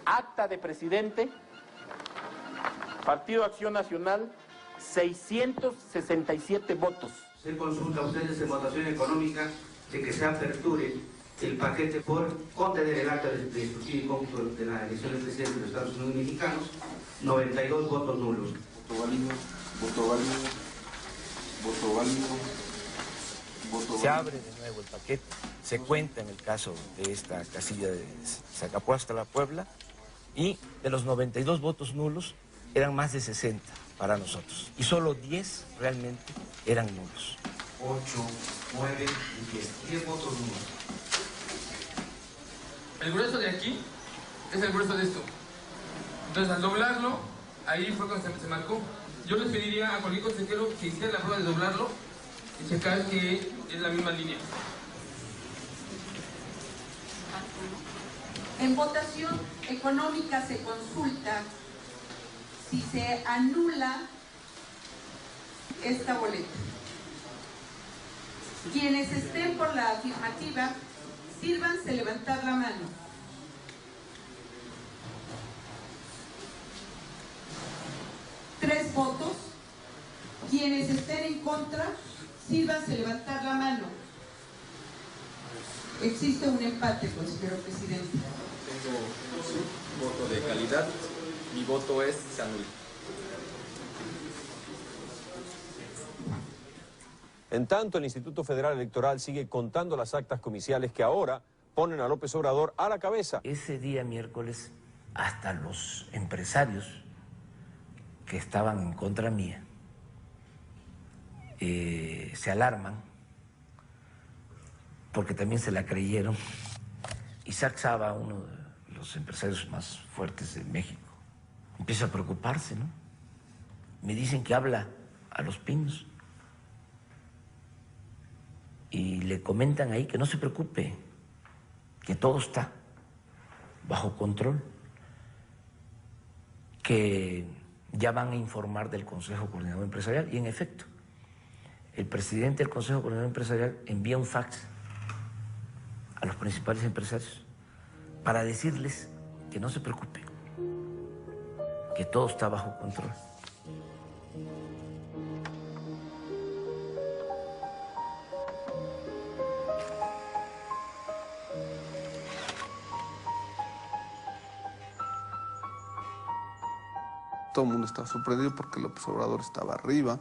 Acta de presidente. Partido Acción Nacional 667 votos. Se consulta a ustedes en votación económica de que se aperture el paquete por contener el acta de instrucción y cómputo de la elección del presidente de los Estados Unidos mexicanos, 92 votos nulos. Voto válido, voto válido, voto válido, voto válido. Se abre de nuevo el paquete, se cuenta en el caso de esta casilla de Zacapuastla, la Puebla, y de los 92 votos nulos eran más de 60 para nosotros, y solo 10 realmente eran nulos. 8, 9 y 10 votos nulos. El grueso de aquí es el grueso de esto. Entonces, al doblarlo, ahí fue cuando se marcó. Yo les pediría a cualquier consejero que hiciera la prueba de doblarlo y checar que es la misma línea. En votación económica se consulta si se anula esta boleta. Quienes estén por la afirmativa, sírvanse levantar la mano. Tres votos. Quienes estén en contra, sírvanse levantar la mano. Existe un empate, consejero presidente. Tengo voto de calidad. Mi voto es se anula. En tanto, el Instituto Federal Electoral sigue contando las actas comiciales que ahora ponen a López Obrador a la cabeza. Ese día miércoles, hasta los empresarios que estaban en contra mía se alarman porque también se la creyeron. Isaac Saba, uno de los empresarios más fuertes de México, empieza a preocuparse, ¿no? Me dicen que habla a Los Pinos y le comentan ahí que no se preocupe, que todo está bajo control, que ya van a informar del Consejo Coordinador Empresarial. Y en efecto, el presidente del Consejo Coordinador Empresarial envía un fax a los principales empresarios para decirles que no se preocupen, que todo está bajo control. Todo el mundo estaba sorprendido porque López Obrador estaba arriba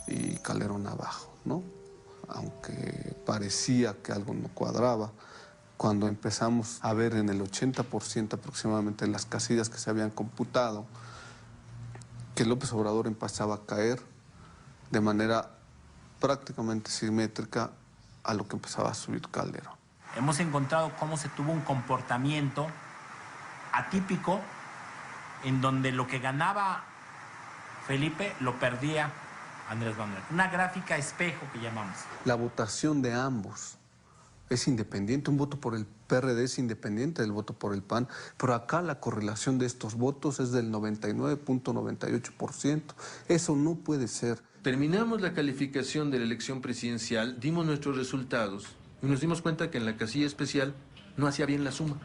y Calderón abajo, ¿no? Aunque parecía que algo no cuadraba, cuando empezamos a ver en el 80% aproximadamente las casillas que se habían computado, que López Obrador empezaba a caer de manera prácticamente simétrica a lo que empezaba a subir Calderón. Hemos encontrado cómo se tuvo un comportamiento atípico en donde lo que ganaba Felipe lo perdía Andrés Manuel. Una gráfica espejo que llamamos. La votación de ambos es independiente, un voto por el PRD es independiente del voto por el PAN, pero acá la correlación de estos votos es del 99.98%. Eso no puede ser. Terminamos la calificación de la elección presidencial, dimos nuestros resultados y nos dimos cuenta que en la casilla especial no hacía bien la suma.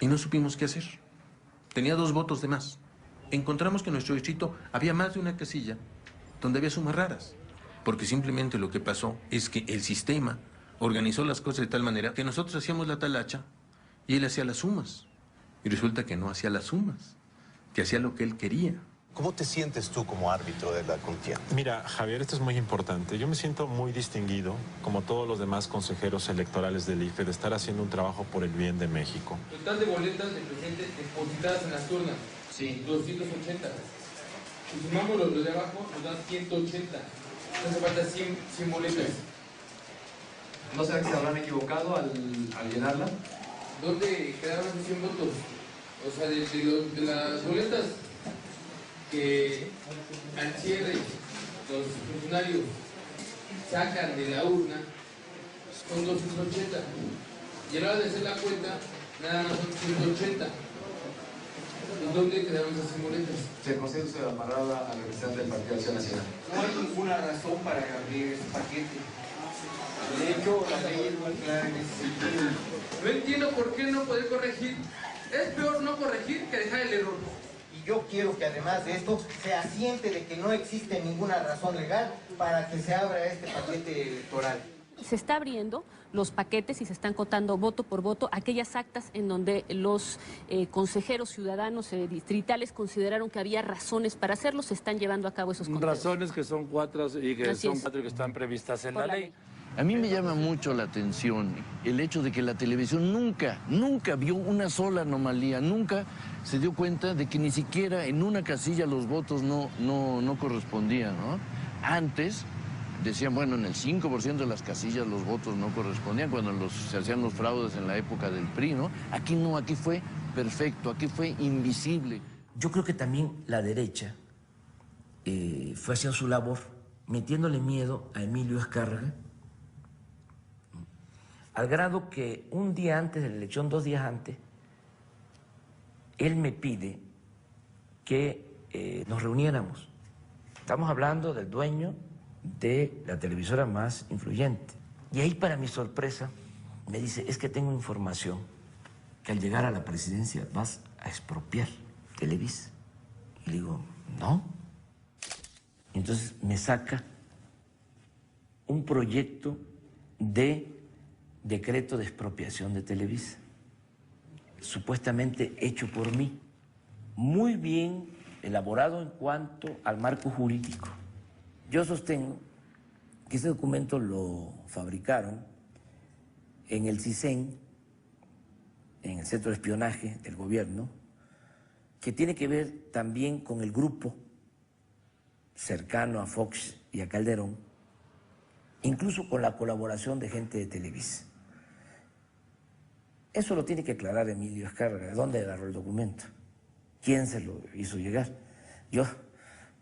Y no supimos qué hacer. Tenía 2 votos de más. Encontramos que en nuestro distrito había más de una casilla donde había sumas raras. Porque simplemente lo que pasó es que el sistema organizó las cosas de tal manera que nosotros hacíamos la talacha y él hacía las sumas. Y resulta que no hacía las sumas, que hacía lo que él quería. ¿Cómo te sientes tú como árbitro de la contienda? Mira, Javier, esto es muy importante. Yo me siento muy distinguido, como todos los demás consejeros electorales del IFE, de estar haciendo un trabajo por el bien de México. Total de boletas de presidente depositadas en las urnas. Sí. 280. Si sumamos los de abajo, nos dan 180. Hace falta 100 boletas. ¿No será que se habrán equivocado al llenarla? ¿Dónde quedaron esos 100 votos? O sea, de las boletas que al cierre los funcionarios sacan de la urna son 280. Y a la hora de hacer la cuenta, nada más son 180. ¿Y dónde quedaron esas 100 boletas? Se considera usted amarrado a la representante del Partido Acción Nacional. No hay ninguna razón para abrir este paquete. De hecho, la ley es muy clara en ese sentido. No entiendo por qué no poder corregir. Es peor no corregir que dejar el error. Y yo quiero que además de esto se asiente de que no existe ninguna razón legal para que se abra este paquete electoral. Se está abriendo los paquetes y se están contando voto por voto aquellas actas en donde los consejeros ciudadanos distritales consideraron que había razones para hacerlo. Se están llevando a cabo esos conteos. Razones que son 4 y que Así son es. 4 que están previstas en la ley. A mí me llama mucho la atención el hecho de que la televisión nunca vio una sola anomalía, nunca se dio cuenta de que ni siquiera en una casilla los votos no correspondían, ¿no? Antes decían, bueno, en el 5% de las casillas los votos no correspondían cuando se hacían los fraudes en la época del PRI, ¿no? Aquí no, aquí fue perfecto, aquí fue invisible. Yo creo que también la derecha fue haciendo su labor, metiéndole miedo a Emilio Azcárraga, al grado que un día antes de la elección, 2 días antes, él me pide que nos reuniéramos. Estamos hablando del dueño de la televisora más influyente. Y ahí, para mi sorpresa, me dice, es que tengo información que al llegar a la presidencia vas a expropiar Televisa. Y le digo, no. Y entonces me saca un proyecto de decreto de expropiación de Televisa, supuestamente hecho por mí, muy bien elaborado en cuanto al marco jurídico. Yo sostengo que ese documento lo fabricaron en el CISEN, en el Centro de Espionaje del Gobierno, que tiene que ver también con el grupo cercano a Fox y a Calderón, incluso con la colaboración de gente de Televisa. Eso lo tiene que aclarar Emilio Azcárraga, ¿de dónde agarró el documento? ¿Quién se lo hizo llegar? Yo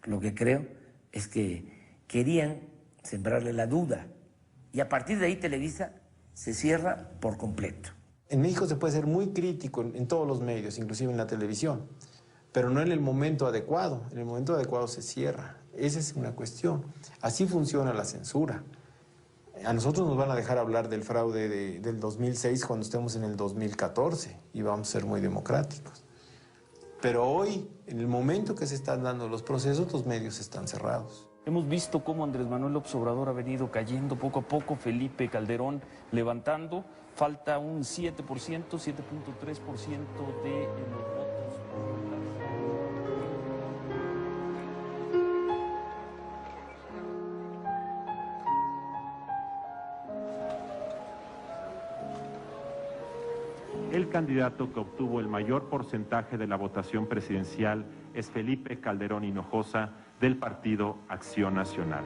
lo que creo es que querían sembrarle la duda y a partir de ahí Televisa se cierra por completo. En México se puede ser muy crítico en todos los medios, inclusive en la televisión, pero no en el momento adecuado. En el momento adecuado se cierra. Esa es una cuestión. Así funciona la censura. A nosotros nos van a dejar hablar del fraude del 2006 cuando estemos en el 2014 y vamos a ser muy democráticos. Pero hoy, en el momento que se están dando los procesos, los medios están cerrados. Hemos visto cómo Andrés Manuel López Obrador ha venido cayendo poco a poco, Felipe Calderón levantando, falta un 7%, 7.3% de los votos populares. El candidato que obtuvo el mayor porcentaje de la votación presidencial es Felipe Calderón Hinojosa, del Partido Acción Nacional.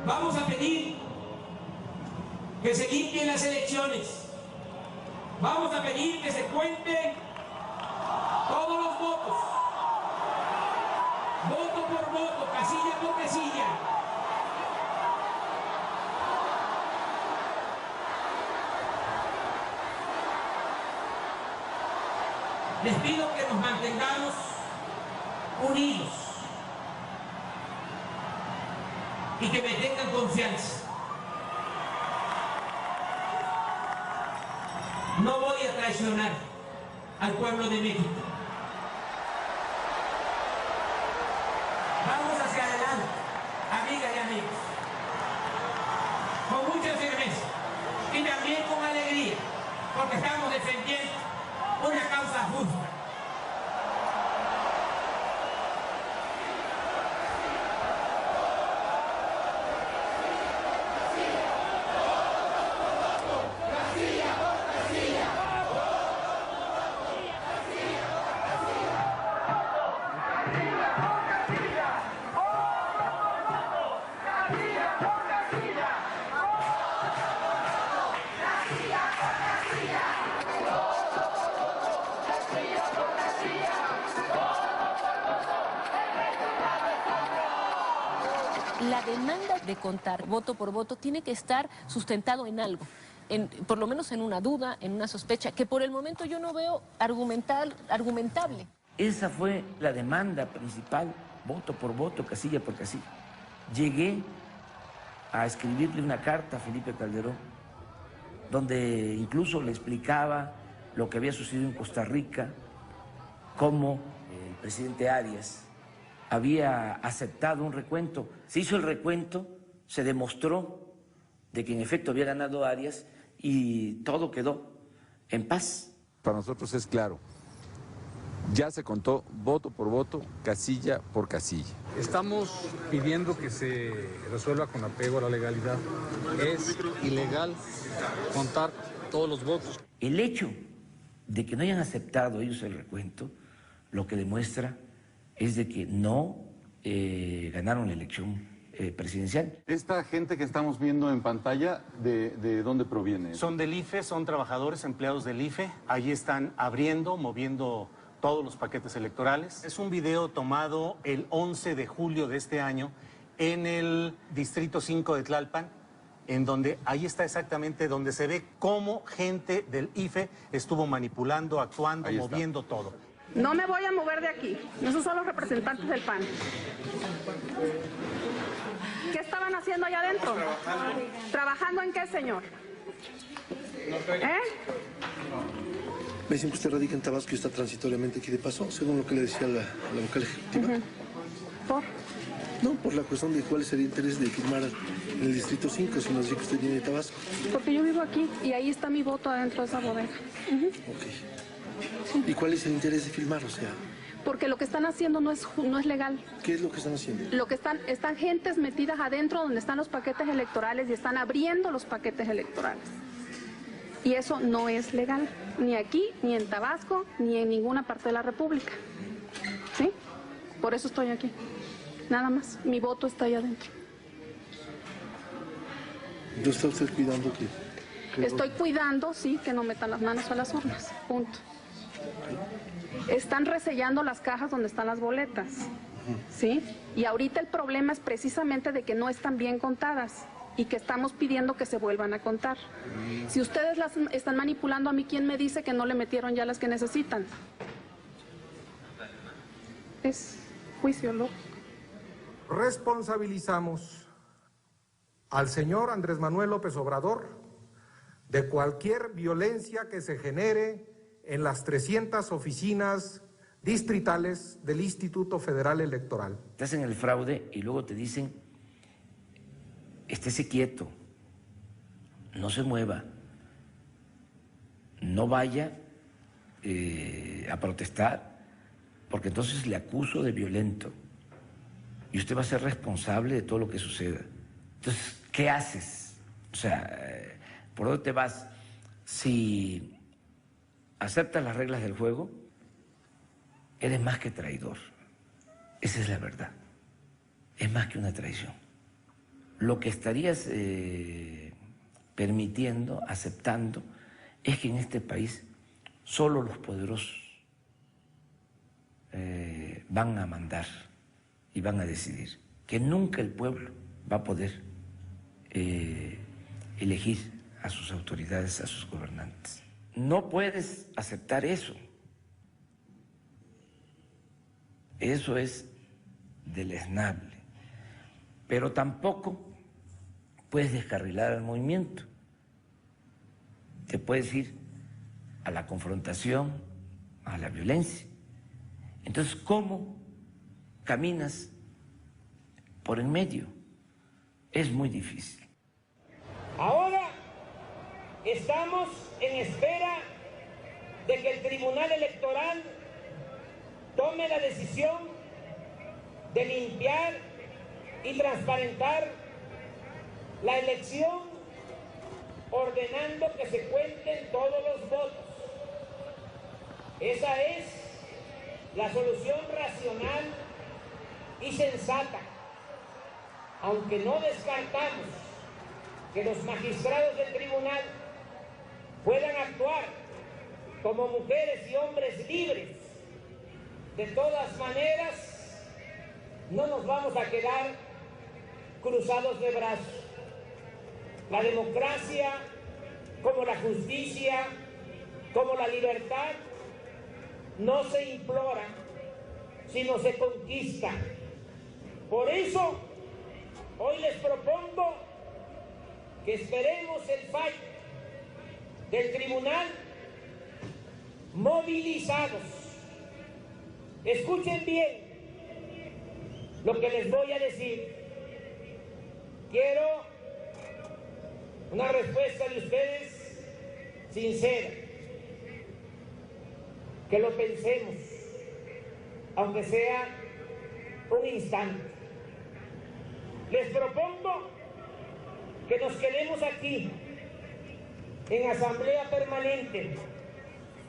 Vamos a pedir que se limpien las elecciones. Vamos a pedir que se cuenten todos los votos, voto por voto, casilla por casilla. Les pido que nos mantengamos unidos y que me tengan confianza. No voy a traicionar al pueblo de México. Vamos hacia adelante, amigas y amigos, con mucha firmeza y también con alegría, porque estamos defendiendo una causa justa. La demanda de contar voto por voto tiene que estar sustentado en algo, por lo menos en una duda, en una sospecha, que por el momento yo no veo argumentable. Esa fue la demanda principal, voto por voto, casilla por casilla. Llegué a escribirle una carta a Felipe Calderón, donde incluso le explicaba lo que había sucedido en Costa Rica, cómo el presidente Arias había aceptado un recuento. Se hizo el recuento, se demostró de que en efecto había ganado Arias y todo quedó en paz. Para nosotros es claro, ya se contó voto por voto, casilla por casilla. Estamos pidiendo que se resuelva con apego a la legalidad. Es ilegal contar todos los votos. El hecho de que no hayan aceptado ellos el recuento, lo que demuestra es de que no ganaron la elección presidencial. Esta gente que estamos viendo en pantalla, ¿de dónde proviene? Son del IFE, son trabajadores, empleados del IFE. Allí están abriendo, moviendo todos los paquetes electorales. Es un video tomado el 11 de julio de este año en el Distrito 5 de Tlalpan, en donde ahí está exactamente donde se ve cómo gente del IFE estuvo manipulando, actuando, moviendo todo. No me voy a mover de aquí. Esos son los representantes del PAN. ¿Qué estaban haciendo allá adentro? ¿Trabajando en qué, señor? Me dicen que usted radica en Tabasco y está transitoriamente aquí de paso, según lo que le decía la vocal ejecutiva. ¿Por? No, por la cuestión de cuál sería el interés de firmar en el Distrito 5, si nos dice que usted viene de Tabasco. Porque yo vivo aquí y ahí está mi voto adentro de esa bodega. Ok. ¿Y cuál es el interés de filmar? O sea, porque lo que están haciendo no es legal. ¿qué es lo que están haciendo? Lo que están gentes metidas adentro donde están los paquetes electorales y están abriendo los paquetes electorales. Y eso no es legal, ni aquí, ni en Tabasco, ni en ninguna parte de la República. ¿Sí? Por eso estoy aquí. Nada más. Mi voto está ahí adentro. ¿No está usted cuidando que Estoy cuidando, sí, que no metan las manos a las urnas. Punto. Están resellando las cajas donde están las boletas, ¿sí? Y ahorita el problema es precisamente de que no están bien contadas y que estamos pidiendo que se vuelvan a contar. Si ustedes las están manipulando, a mí, ¿quién me dice que no le metieron ya las que necesitan? Es juicio lógico. Responsabilizamos al señor Andrés Manuel López Obrador de cualquier violencia que se genere en las 300 oficinas distritales del Instituto Federal Electoral. Te hacen el fraude y luego te dicen, estése quieto, no se mueva, no vaya a protestar, porque entonces le acuso de violento y usted va a ser responsable de todo lo que suceda. Entonces, ¿qué haces? O sea, ¿por dónde te vas? Si aceptas las reglas del juego, eres más que traidor. Esa es la verdad. Es más que una traición. lo que estarías permitiendo, aceptando, es que en este país solo los poderosos van a mandar y van a decidir, que nunca el pueblo va a poder elegir a sus autoridades, a sus gobernantes. No puedes aceptar eso. Eso es deleznable. Pero tampoco puedes descarrilar al movimiento. Te puedes ir a la confrontación, a la violencia. Entonces, ¿cómo caminas por en medio? Es muy difícil. Ahora estamos en espera de que el Tribunal Electoral tome la decisión de limpiar y transparentar la elección, ordenando que se cuenten todos los votos. Esa es la solución racional y sensata, aunque no descartamos que los magistrados del tribunal puedan actuar como mujeres y hombres libres. De todas maneras, no nos vamos a quedar cruzados de brazos. La democracia, como la justicia, como la libertad, no se implora, sino se conquista. Por eso, hoy les propongo que esperemos el fallo del tribunal movilizados. Escuchen bien lo que les voy a decir. Quiero una respuesta de ustedes sincera, que lo pensemos, aunque sea un instante. Les propongo que nos quedemos aquí en asamblea permanente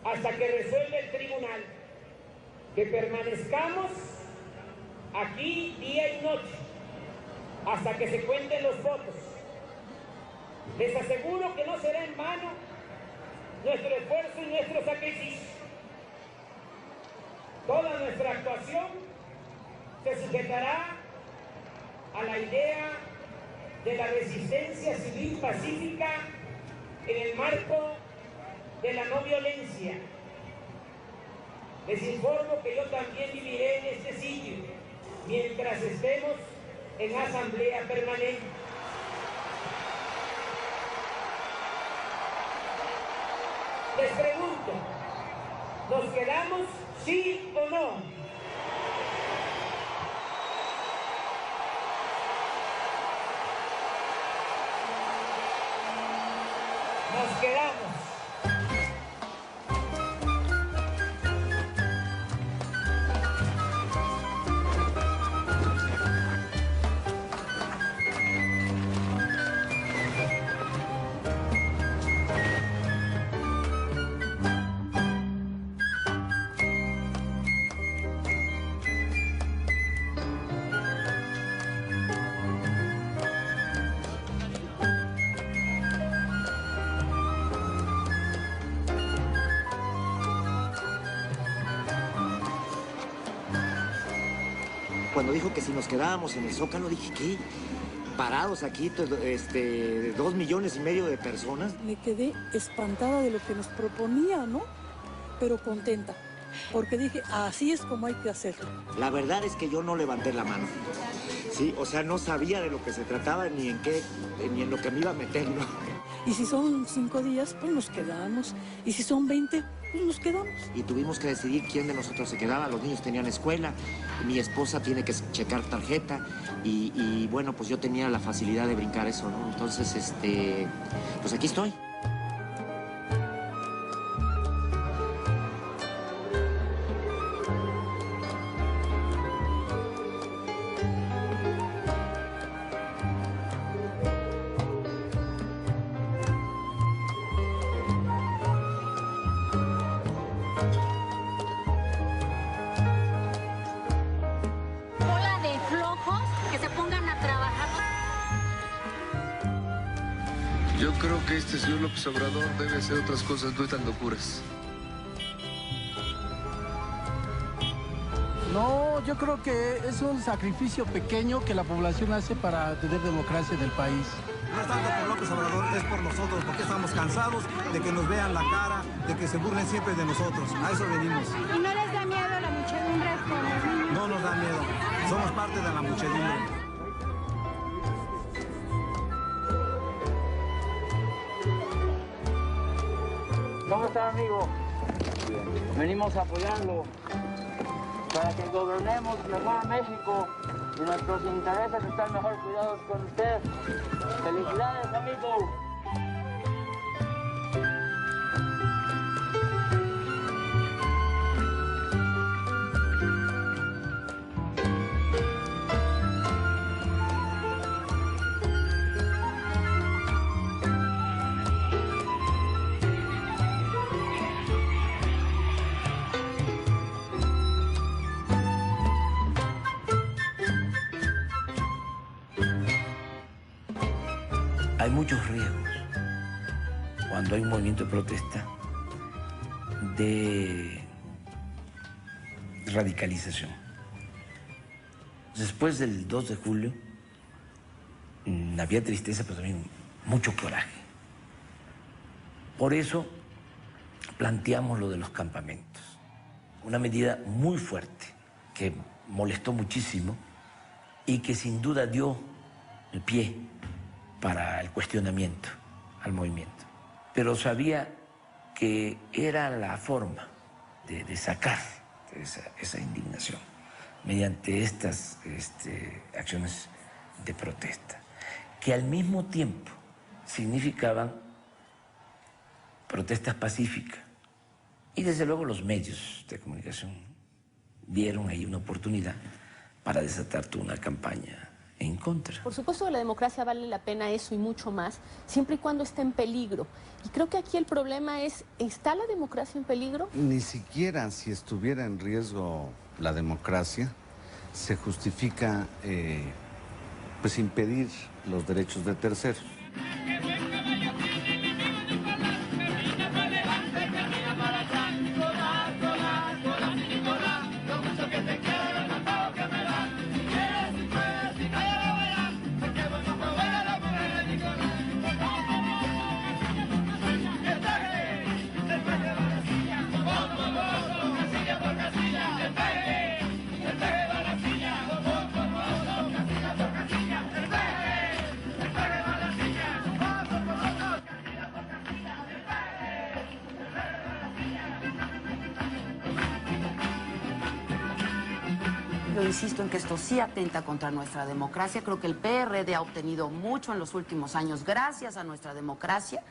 hasta que resuelva el tribunal, que permanezcamos aquí día y noche hasta que se cuenten los votos. Les aseguro que no será en vano nuestro esfuerzo y nuestro sacrificio. Toda nuestra actuación se sujetará a la idea de la resistencia civil pacífica en el marco de la no violencia. Les informo que yo también viviré en este sitio mientras estemos en asamblea permanente. Les pregunto, ¿nos quedamos sí o no? Nos quedamos. Cuando dijo que si nos quedábamos en el Zócalo, dije, ¿qué? Parados aquí, 2,5 millones de personas. Me quedé espantada de lo que nos proponía, ¿no? Pero contenta, porque dije, así es como hay que hacerlo. La verdad es que yo no levanté la mano, ¿sí? O sea, no sabía de lo que se trataba, ni en lo que me iba a meter, ¿no? Y si son 5 días, pues nos quedamos. Y si son 20, pues nos quedamos. Y tuvimos que decidir quién de nosotros se quedaba. Los niños tenían escuela, mi esposa tiene que checar tarjeta y bueno, pues yo tenía la facilidad de brincar eso, ¿no? Entonces, pues aquí estoy. creo que este señor López Obrador debe hacer otras cosas, no tan locuras. No, yo creo que es un sacrificio pequeño que la población hace para tener democracia en el país. No es tanto por López Obrador, es por nosotros, porque estamos cansados de que nos vean la cara, de que se burlen siempre de nosotros. A eso venimos. ¿Y no les da miedo la muchedumbre con los niños? No nos da miedo, somos parte de la muchedumbre. ¿Cómo está, amigo? Bien. Venimos a apoyarlo para que gobernemos mejor a México y nuestros intereses están mejor cuidados con usted. ¡Felicidades, amigo! Hay muchos riesgos cuando hay un movimiento de protesta de radicalización. Después del 2 de julio había tristeza, pero también mucho coraje. Por eso planteamos lo de los campamentos, una medida muy fuerte que molestó muchísimo y que sin duda dio el pie para el cuestionamiento al movimiento. Pero sabía que era la forma de sacar esa indignación mediante estas acciones de protesta, que al mismo tiempo significaban protestas pacíficas. Y desde luego los medios de comunicación vieron ahí una oportunidad para desatar toda una campaña en contra. Por supuesto que la democracia vale la pena eso y mucho más, siempre y cuando esté en peligro. Y creo que aquí el problema es, ¿está la democracia en peligro? Ni siquiera si estuviera en riesgo la democracia, se justifica pues impedir los derechos de terceros. Yo insisto en que esto sí atenta contra nuestra democracia. Creo que el PRD ha obtenido mucho en los últimos años gracias a nuestra democracia.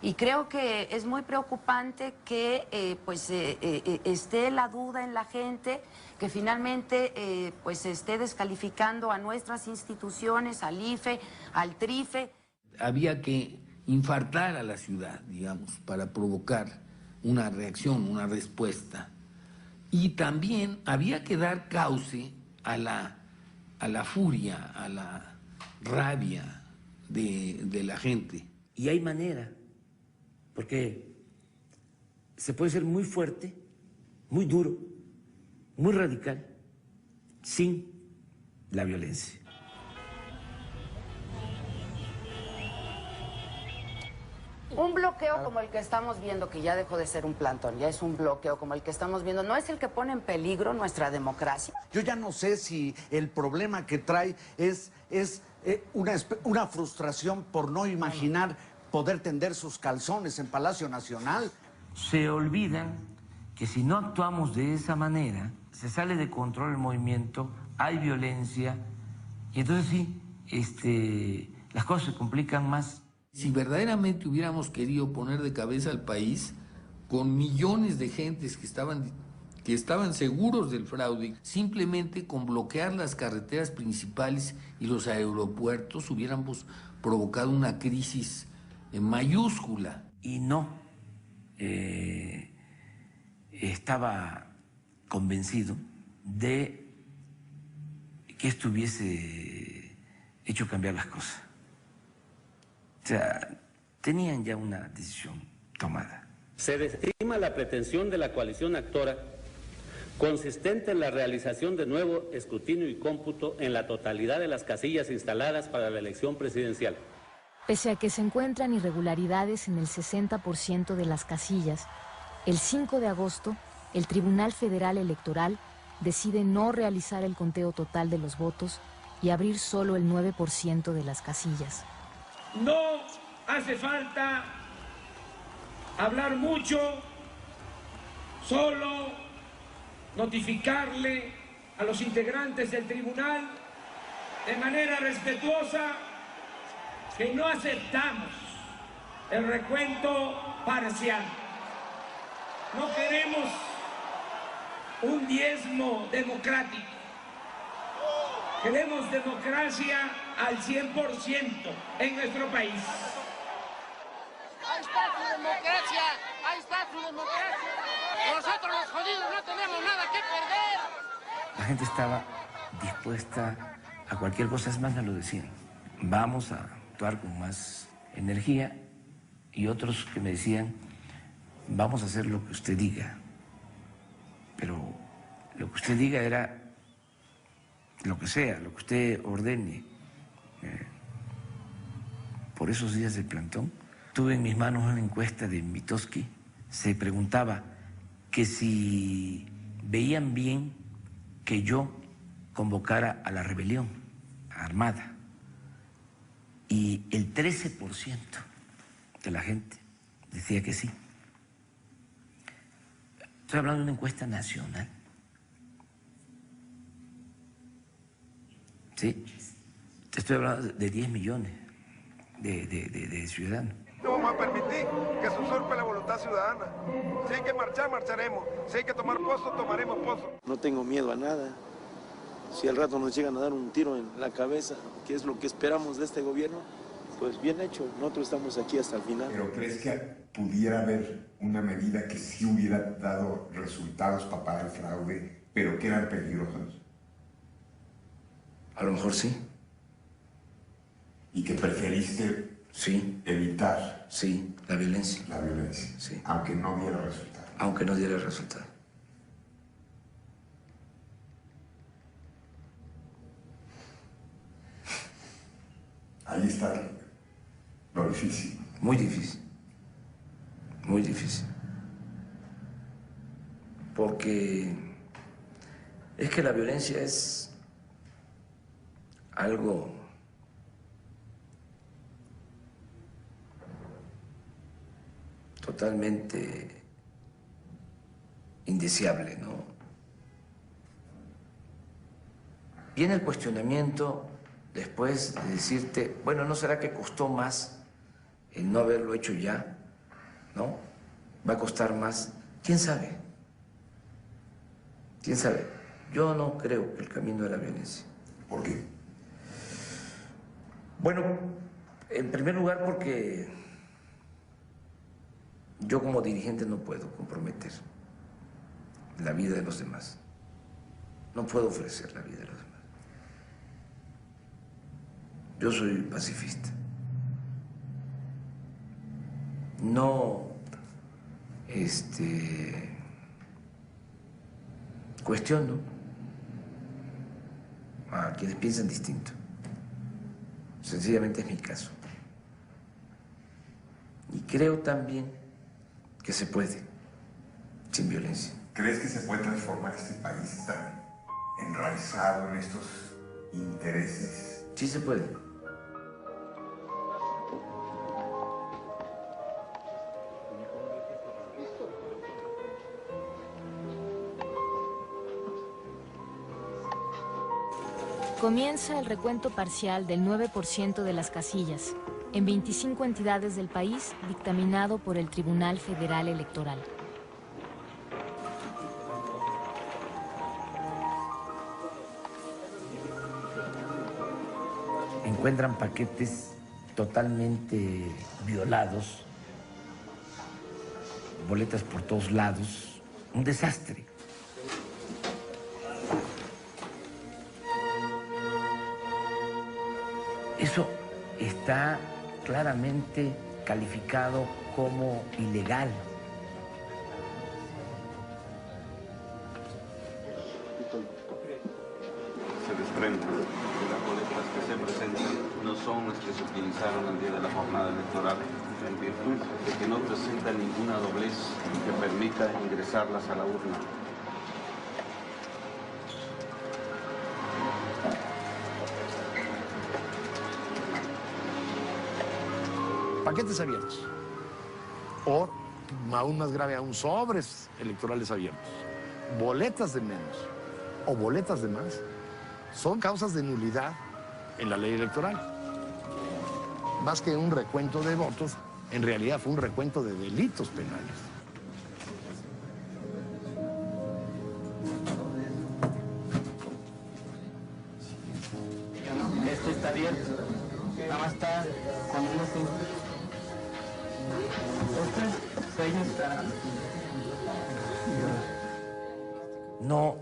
Y creo que es muy preocupante que esté la duda en la gente, que finalmente se esté descalificando a nuestras instituciones, al IFE, al TRIFE. Había que infartar a la ciudad, digamos, para provocar una reacción, una respuesta. Y también había que dar cauce a la furia, a la rabia de la gente. Y hay manera, porque se puede ser muy fuerte, muy duro, muy radical, sin la violencia. Un bloqueo como el que estamos viendo, que ya dejó de ser un plantón, ya es un bloqueo como el que estamos viendo, ¿no es el que pone en peligro nuestra democracia? Yo ya no sé si el problema que trae es una frustración por no imaginar poder tender sus calzones en Palacio Nacional. Se olvidan que si no actuamos de esa manera, se sale de control el movimiento, hay violencia, y entonces sí, las cosas se complican más. Si verdaderamente hubiéramos querido poner de cabeza al país, con millones de gentes que estaban seguros del fraude, simplemente con bloquear las carreteras principales y los aeropuertos hubiéramos provocado una crisis mayúscula. Y no estaba convencido de que esto hubiese hecho cambiar las cosas. O sea, tenían ya una decisión tomada. Se desestima la pretensión de la coalición actora consistente en la realización de nuevo escrutinio y cómputo en la totalidad de las casillas instaladas para la elección presidencial. Pese a que se encuentran irregularidades en el 60% de las casillas, el 5 de agosto, el Tribunal Federal Electoral decide no realizar el conteo total de los votos y abrir solo el 9% de las casillas. No hace falta hablar mucho, solo notificarle a los integrantes del tribunal de manera respetuosa que no aceptamos el recuento parcial. No queremos un diezmo democrático. Queremos democracia al 100% en nuestro país. Ahí está su democracia, ahí está su democracia. Nosotros los jodidos no tenemos nada que perder. La gente estaba dispuesta a cualquier cosa, es más, me lo decían. Vamos a actuar con más energía, y otros que me decían, vamos a hacer lo que usted diga. Pero lo que usted diga era lo que sea, lo que usted ordene. Por esos días del plantón, tuve en mis manos una encuesta de Mitofsky. Se preguntaba que si veían bien que yo convocara a la rebelión armada. Y el 13% de la gente decía que sí. Estoy hablando de una encuesta nacional. Sí, te estoy hablando de 10 millones de ciudadanos. No vamos a permitir que se usurpe la voluntad ciudadana. Si hay que marchar, marcharemos. Si hay que tomar pozo, tomaremos pozo. No tengo miedo a nada. Si al rato nos llegan a dar un tiro en la cabeza, que es lo que esperamos de este gobierno, pues bien hecho. Nosotros estamos aquí hasta el final. ¿Pero crees que pudiera haber una medida que sí hubiera dado resultados para pagar el fraude, pero que eran peligrosos? A lo mejor sí. ¿Y que preferiste evitar? Sí, la violencia. La violencia, sí. Aunque no diera resultado. Aunque no diera resultado. Ahí está lo difícil. Muy difícil. Muy difícil. Porque es que la violencia es algo totalmente indeseable, ¿no? Viene el cuestionamiento después de decirte, bueno, ¿no será que costó más el no haberlo hecho ya? ¿No? ¿Va a costar más? ¿Quién sabe? ¿Quién sabe? Yo no creo que el camino de la violencia. ¿Por qué? Bueno, en primer lugar porque yo como dirigente no puedo comprometer la vida de los demás. No puedo ofrecer la vida de los demás. Yo soy pacifista. No, cuestiono a quienes piensan distinto. Sencillamente es mi caso. Y creo también que se puede, sin violencia. ¿Crees que se puede transformar este país tan enraizado en estos intereses? Sí se puede. Comienza el recuento parcial del 9% de las casillas en 25 entidades del país, dictaminado por el Tribunal Federal Electoral. Encuentran paquetes totalmente violados, boletas por todos lados, un desastre. Eso está claramente calificado como ilegal. Se desprende que las boletas que se presentan no son las que se utilizaron el día de la jornada electoral, en virtud de que no presentan ninguna doblez que permita ingresarlas a la urna. Paquetes abiertos. O, aún más grave aún, sobres electorales abiertos. Boletas de menos o boletas de más son causas de nulidad en la ley electoral. Más que un recuento de votos, en realidad fue un recuento de delitos penales. Esto está abierto. Nada más está con uno. Este sello está. No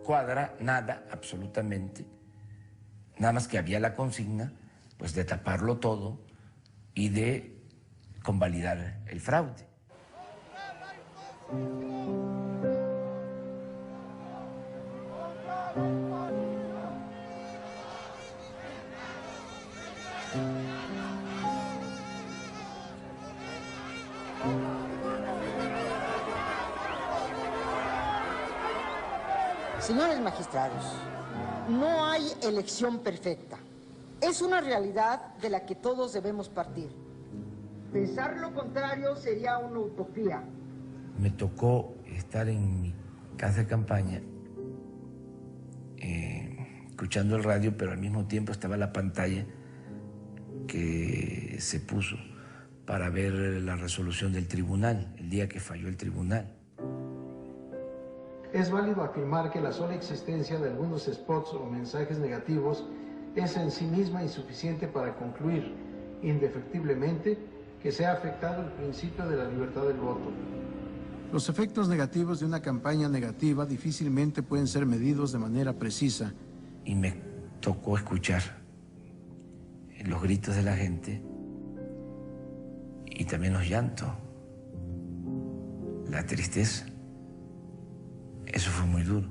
cuadra nada, absolutamente. Nada más que había la consigna, pues, de taparlo todo y de convalidar el fraude. Señores magistrados, no hay elección perfecta. Es una realidad de la que todos debemos partir. Pensar lo contrario sería una utopía. Me tocó estar en mi casa de campaña, escuchando el radio, pero al mismo tiempo estaba la pantalla que se puso para ver la resolución del tribunal, el día que falló el tribunal. Es válido afirmar que la sola existencia de algunos spots o mensajes negativos es en sí misma insuficiente para concluir indefectiblemente que se ha afectado el principio de la libertad del voto. Los efectos negativos de una campaña negativa difícilmente pueden ser medidos de manera precisa. Y me tocó escuchar los gritos de la gente y también los llantos, la tristeza. Eso fue muy duro.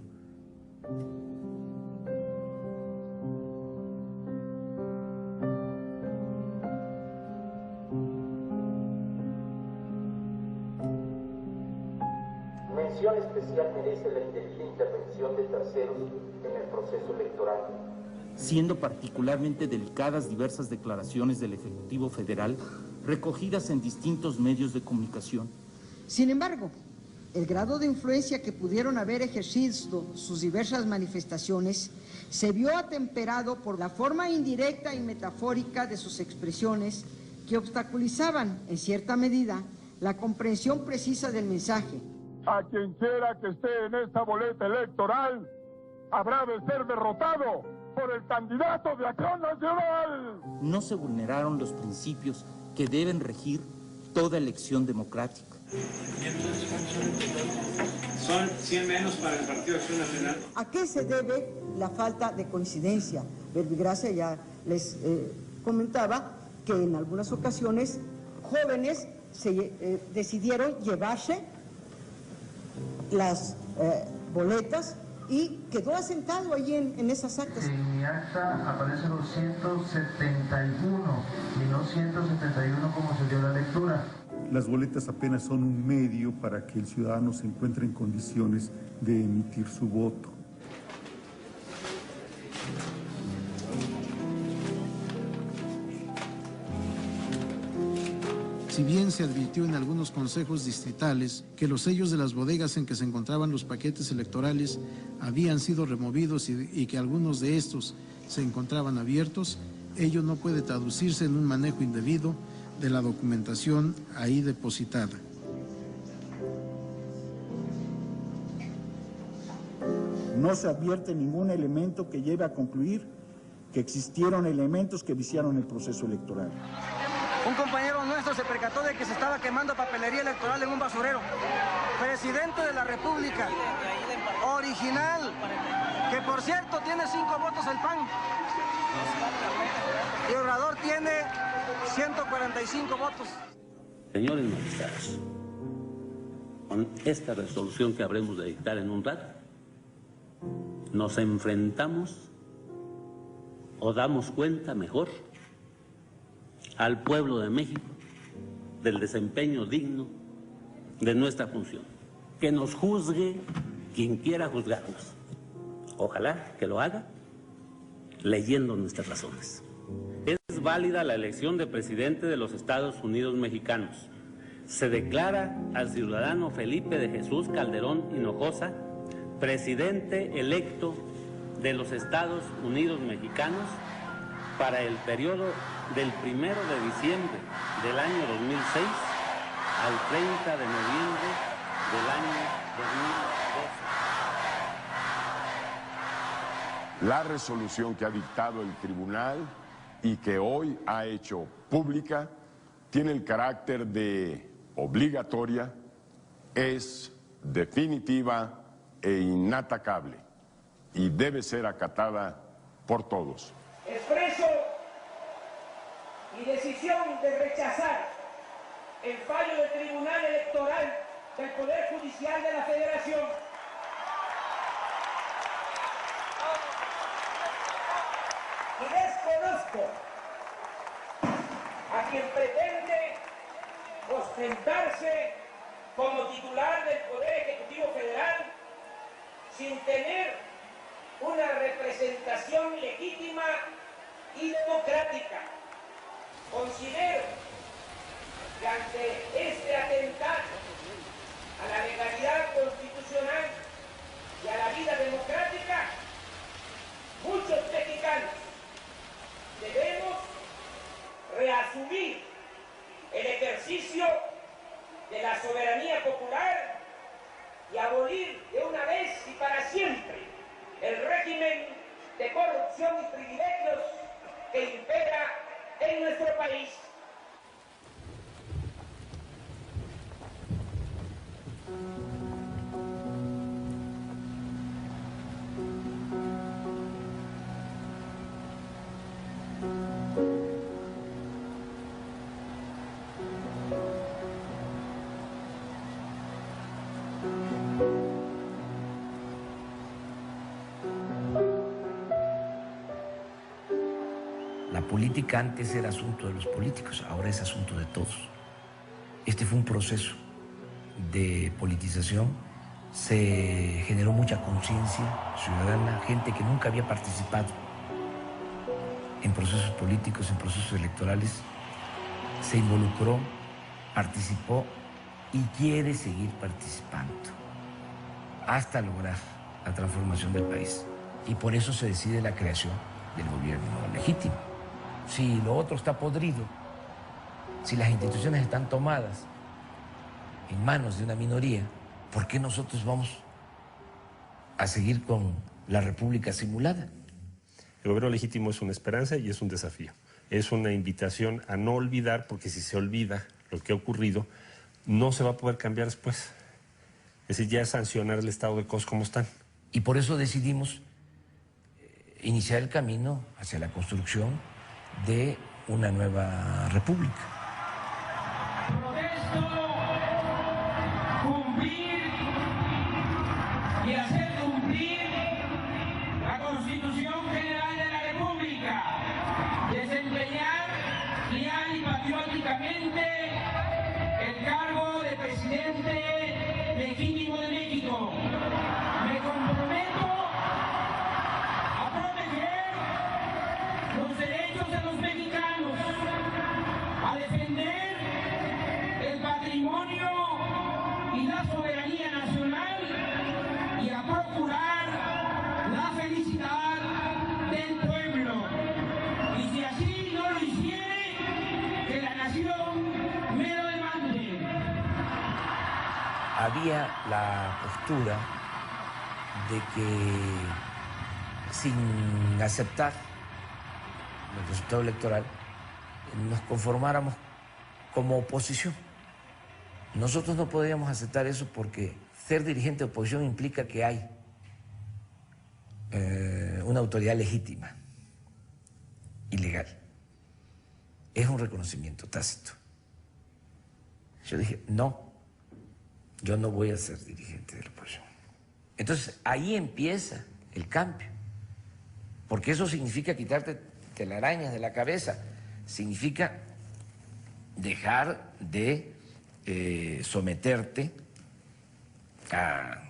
Mención especial merece la indebida intervención de terceros en el proceso electoral. Siendo particularmente delicadas diversas declaraciones del Ejecutivo Federal recogidas en distintos medios de comunicación. Sin embargo, el grado de influencia que pudieron haber ejercido sus diversas manifestaciones se vio atemperado por la forma indirecta y metafórica de sus expresiones que obstaculizaban, en cierta medida, la comprensión precisa del mensaje. A quien quiera que esté en esta boleta electoral, habrá de ser derrotado por el candidato de Acción Nacional. No se vulneraron los principios que deben regir toda elección democrática. Son 100 menos para el Partido Acción Nacional. ¿A qué se debe la falta de coincidencia? Verbigracia ya les comentaba que en algunas ocasiones jóvenes decidieron llevarse las boletas y quedó asentado allí en esas actas. En mi acta aparecen los 171 y no 171 como se dio la lectura. Las boletas apenas son un medio para que el ciudadano se encuentre en condiciones de emitir su voto. Si bien se advirtió en algunos consejos distritales que los sellos de las bodegas en que se encontraban los paquetes electorales habían sido removidos y que algunos de estos se encontraban abiertos, ello no puede traducirse en un manejo indebido de la documentación ahí depositada. No se advierte ningún elemento que lleve a concluir que existieron elementos que viciaron el proceso electoral. Un compañero nuestro se percató de que se estaba quemando papelería electoral en un basurero. Presidente de la República, original, que por cierto tiene 5 votos el PAN. Y Obrador tiene 145 votos. Señores magistrados, con esta resolución que habremos de dictar en un rato, nos enfrentamos o damos cuenta mejor al pueblo de México del desempeño digno de nuestra función. Que nos juzgue quien quiera juzgarnos. Ojalá que lo haga leyendo nuestras razones. Es válida la elección de presidente de los Estados Unidos mexicanos. Se declara al ciudadano Felipe de Jesús Calderón Hinojosa presidente electo de los Estados Unidos mexicanos para el periodo del 1 de diciembre del año 2006 al 30 de noviembre del año 2012. La resolución que ha dictado el tribunal y que hoy ha hecho pública tiene el carácter de obligatoria, es definitiva e inatacable y debe ser acatada por todos. Expreso mi decisión de rechazar el fallo del Tribunal Electoral del Poder Judicial de la Federación. Y desconozco a quien pretende ostentarse como titular del Poder Ejecutivo Federal sin tener una representación legítima y democrática. Considero que ante este atentado a la legalidad constitucional y a la vida democrática, muchos mexicanos debemos reasumir el ejercicio de la soberanía popular y abolir de una vez y para siempre el régimen de corrupción y privilegios que impera en nuestro país. La política antes era asunto de los políticos, ahora es asunto de todos. Este fue un proceso de politización, se generó mucha conciencia ciudadana, gente que nunca había participado en procesos políticos, en procesos electorales, se involucró, participó y quiere seguir participando hasta lograr la transformación del país. Y por eso se decide la creación del gobierno legítimo. Si lo otro está podrido, si las instituciones están tomadas en manos de una minoría, ¿por qué nosotros vamos a seguir con la república simulada? El gobierno legítimo es una esperanza y es un desafío. Es una invitación a no olvidar, porque si se olvida lo que ha ocurrido, no se va a poder cambiar después. Es decir, ya es sancionar el estado de cosas como están. Y por eso decidimos iniciar el camino hacia la construcción de una nueva república. Protesto, cumplir y hacer cumplir la Constitución General de la República, desempeñar leal y patrióticamente el cargo de presidente legítimo de México. Me comprometo a proteger los derechos de los mexicanos, a defender el patrimonio y la soberanía nacional y a procurar la felicidad del pueblo. Y si así no lo hiciere, que la nación me lo demande. Había la postura de que sin aceptar el resultado electoral nos conformáramos como oposición. Nosotros no podíamos aceptar eso porque ser dirigente de oposición implica que hay una autoridad legítima y legal. es un reconocimiento tácito. Yo dije, no, yo no voy a ser dirigente de la oposición. Entonces, ahí empieza el cambio, porque eso significa quitarte telarañas de la cabeza, significa dejar de someterte a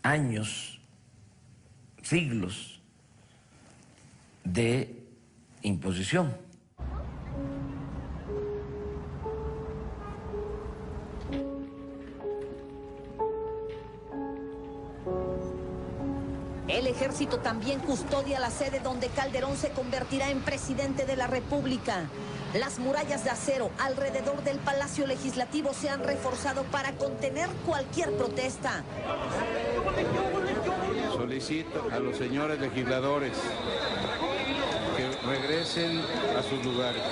años, siglos de imposición. El ejército también custodia la sede donde Calderón se convertirá en presidente de la República. Las murallas de acero alrededor del Palacio Legislativo se han reforzado para contener cualquier protesta. Solicito a los señores legisladores que regresen a sus lugares.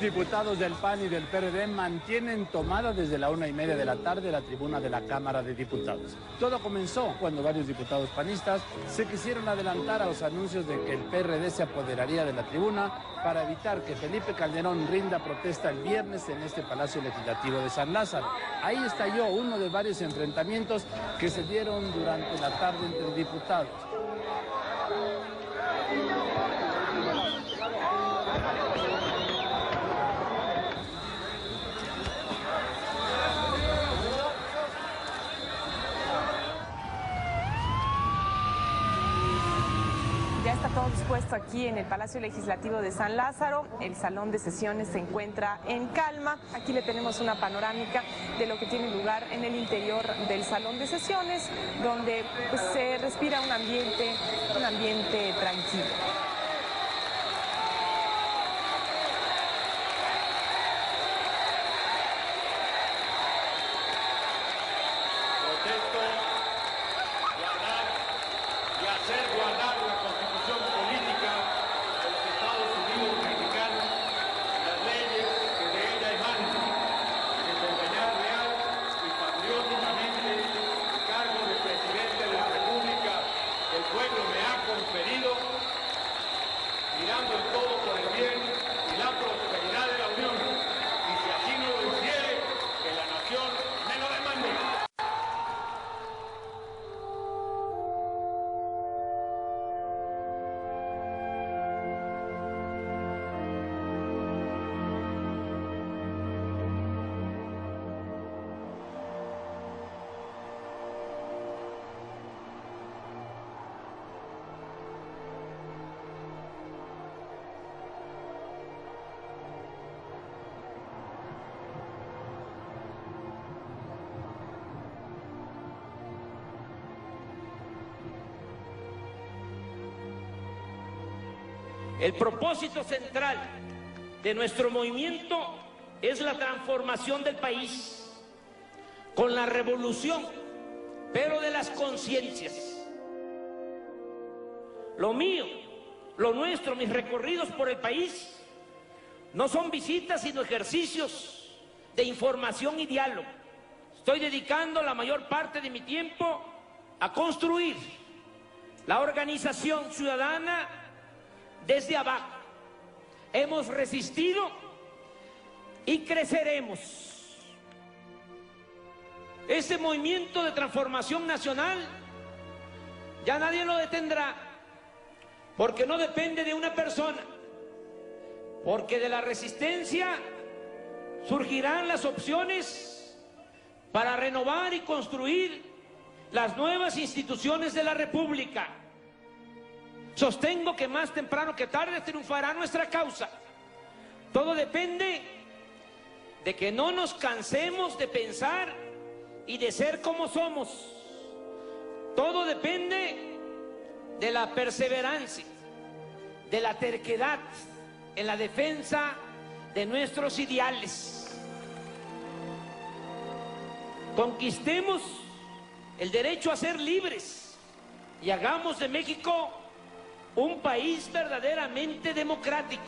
Diputados del PAN y del PRD mantienen tomada desde la 1:30 de la tarde la tribuna de la Cámara de Diputados. Todo comenzó cuando varios diputados panistas se quisieron adelantar a los anuncios de que el PRD se apoderaría de la tribuna para evitar que Felipe Calderón rinda protesta el viernes en este Palacio Legislativo de San Lázaro. Ahí estalló uno de varios enfrentamientos que se dieron durante la tarde entre diputados. Ya está todo dispuesto aquí en el Palacio Legislativo de San Lázaro. El salón de sesiones se encuentra en calma. Aquí le tenemos una panorámica de lo que tiene lugar en el interior del salón de sesiones, donde pues, se respira un ambiente tranquilo. El propósito central de nuestro movimiento es la transformación del país con la revolución, pero de las conciencias. Lo mío, lo nuestro, mis recorridos por el país no son visitas sino ejercicios de información y diálogo. Estoy dedicando la mayor parte de mi tiempo a construir la organización ciudadana desde abajo. Hemos resistido y creceremos. Este movimiento de transformación nacional ya nadie lo detendrá, porque no depende de una persona, porque de la resistencia surgirán las opciones para renovar y construir las nuevas instituciones de la República. Sostengo que más temprano que tarde triunfará nuestra causa. Todo depende de que no nos cansemos de pensar y de ser como somos. Todo depende de la perseverancia, de la terquedad en la defensa de nuestros ideales. Conquistemos el derecho a ser libres y hagamos de México un país verdaderamente democrático.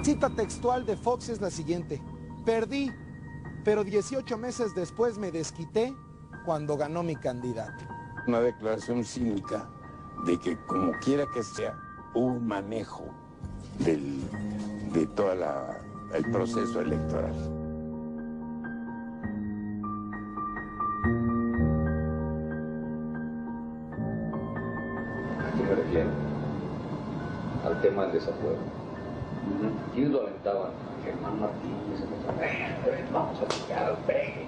Cita textual de Fox es la siguiente: perdí, pero 18 meses después me desquité cuando ganó mi candidato. Una declaración cínica de que como quiera que sea, hubo un manejo de todo el proceso electoral. ¿A qué me refiero? Al tema del desafuero. ¿Quiénes lo aventaban? Germán Martínez, vamos a llegar al pegue.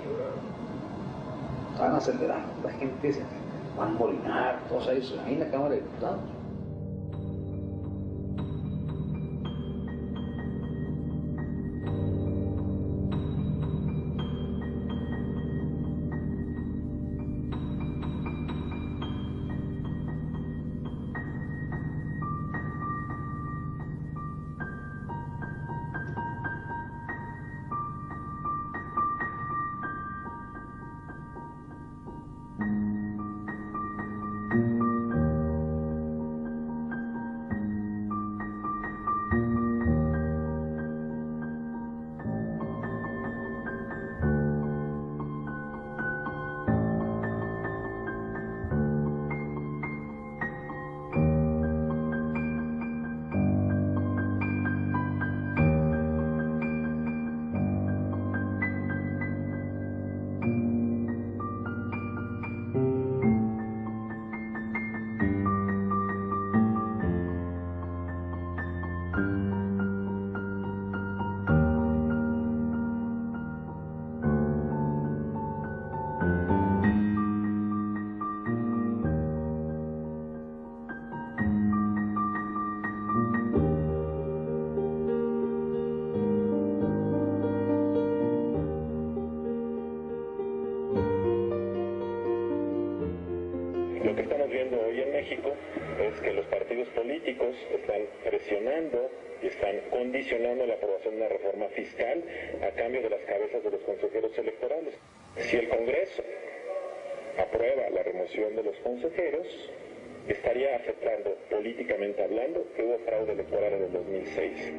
Van acelerando, la gente se van a molinar, todos ellos ahí en la Cámara de Diputados. Lo que estamos viendo hoy en México es que los partidos políticos están presionando y están condicionando la aprobación de una reforma fiscal a cambio de las cabezas de los consejeros electorales. Si el Congreso aprueba la remoción de los consejeros, estaría aceptando, políticamente hablando, que hubo fraude electoral en el 2006.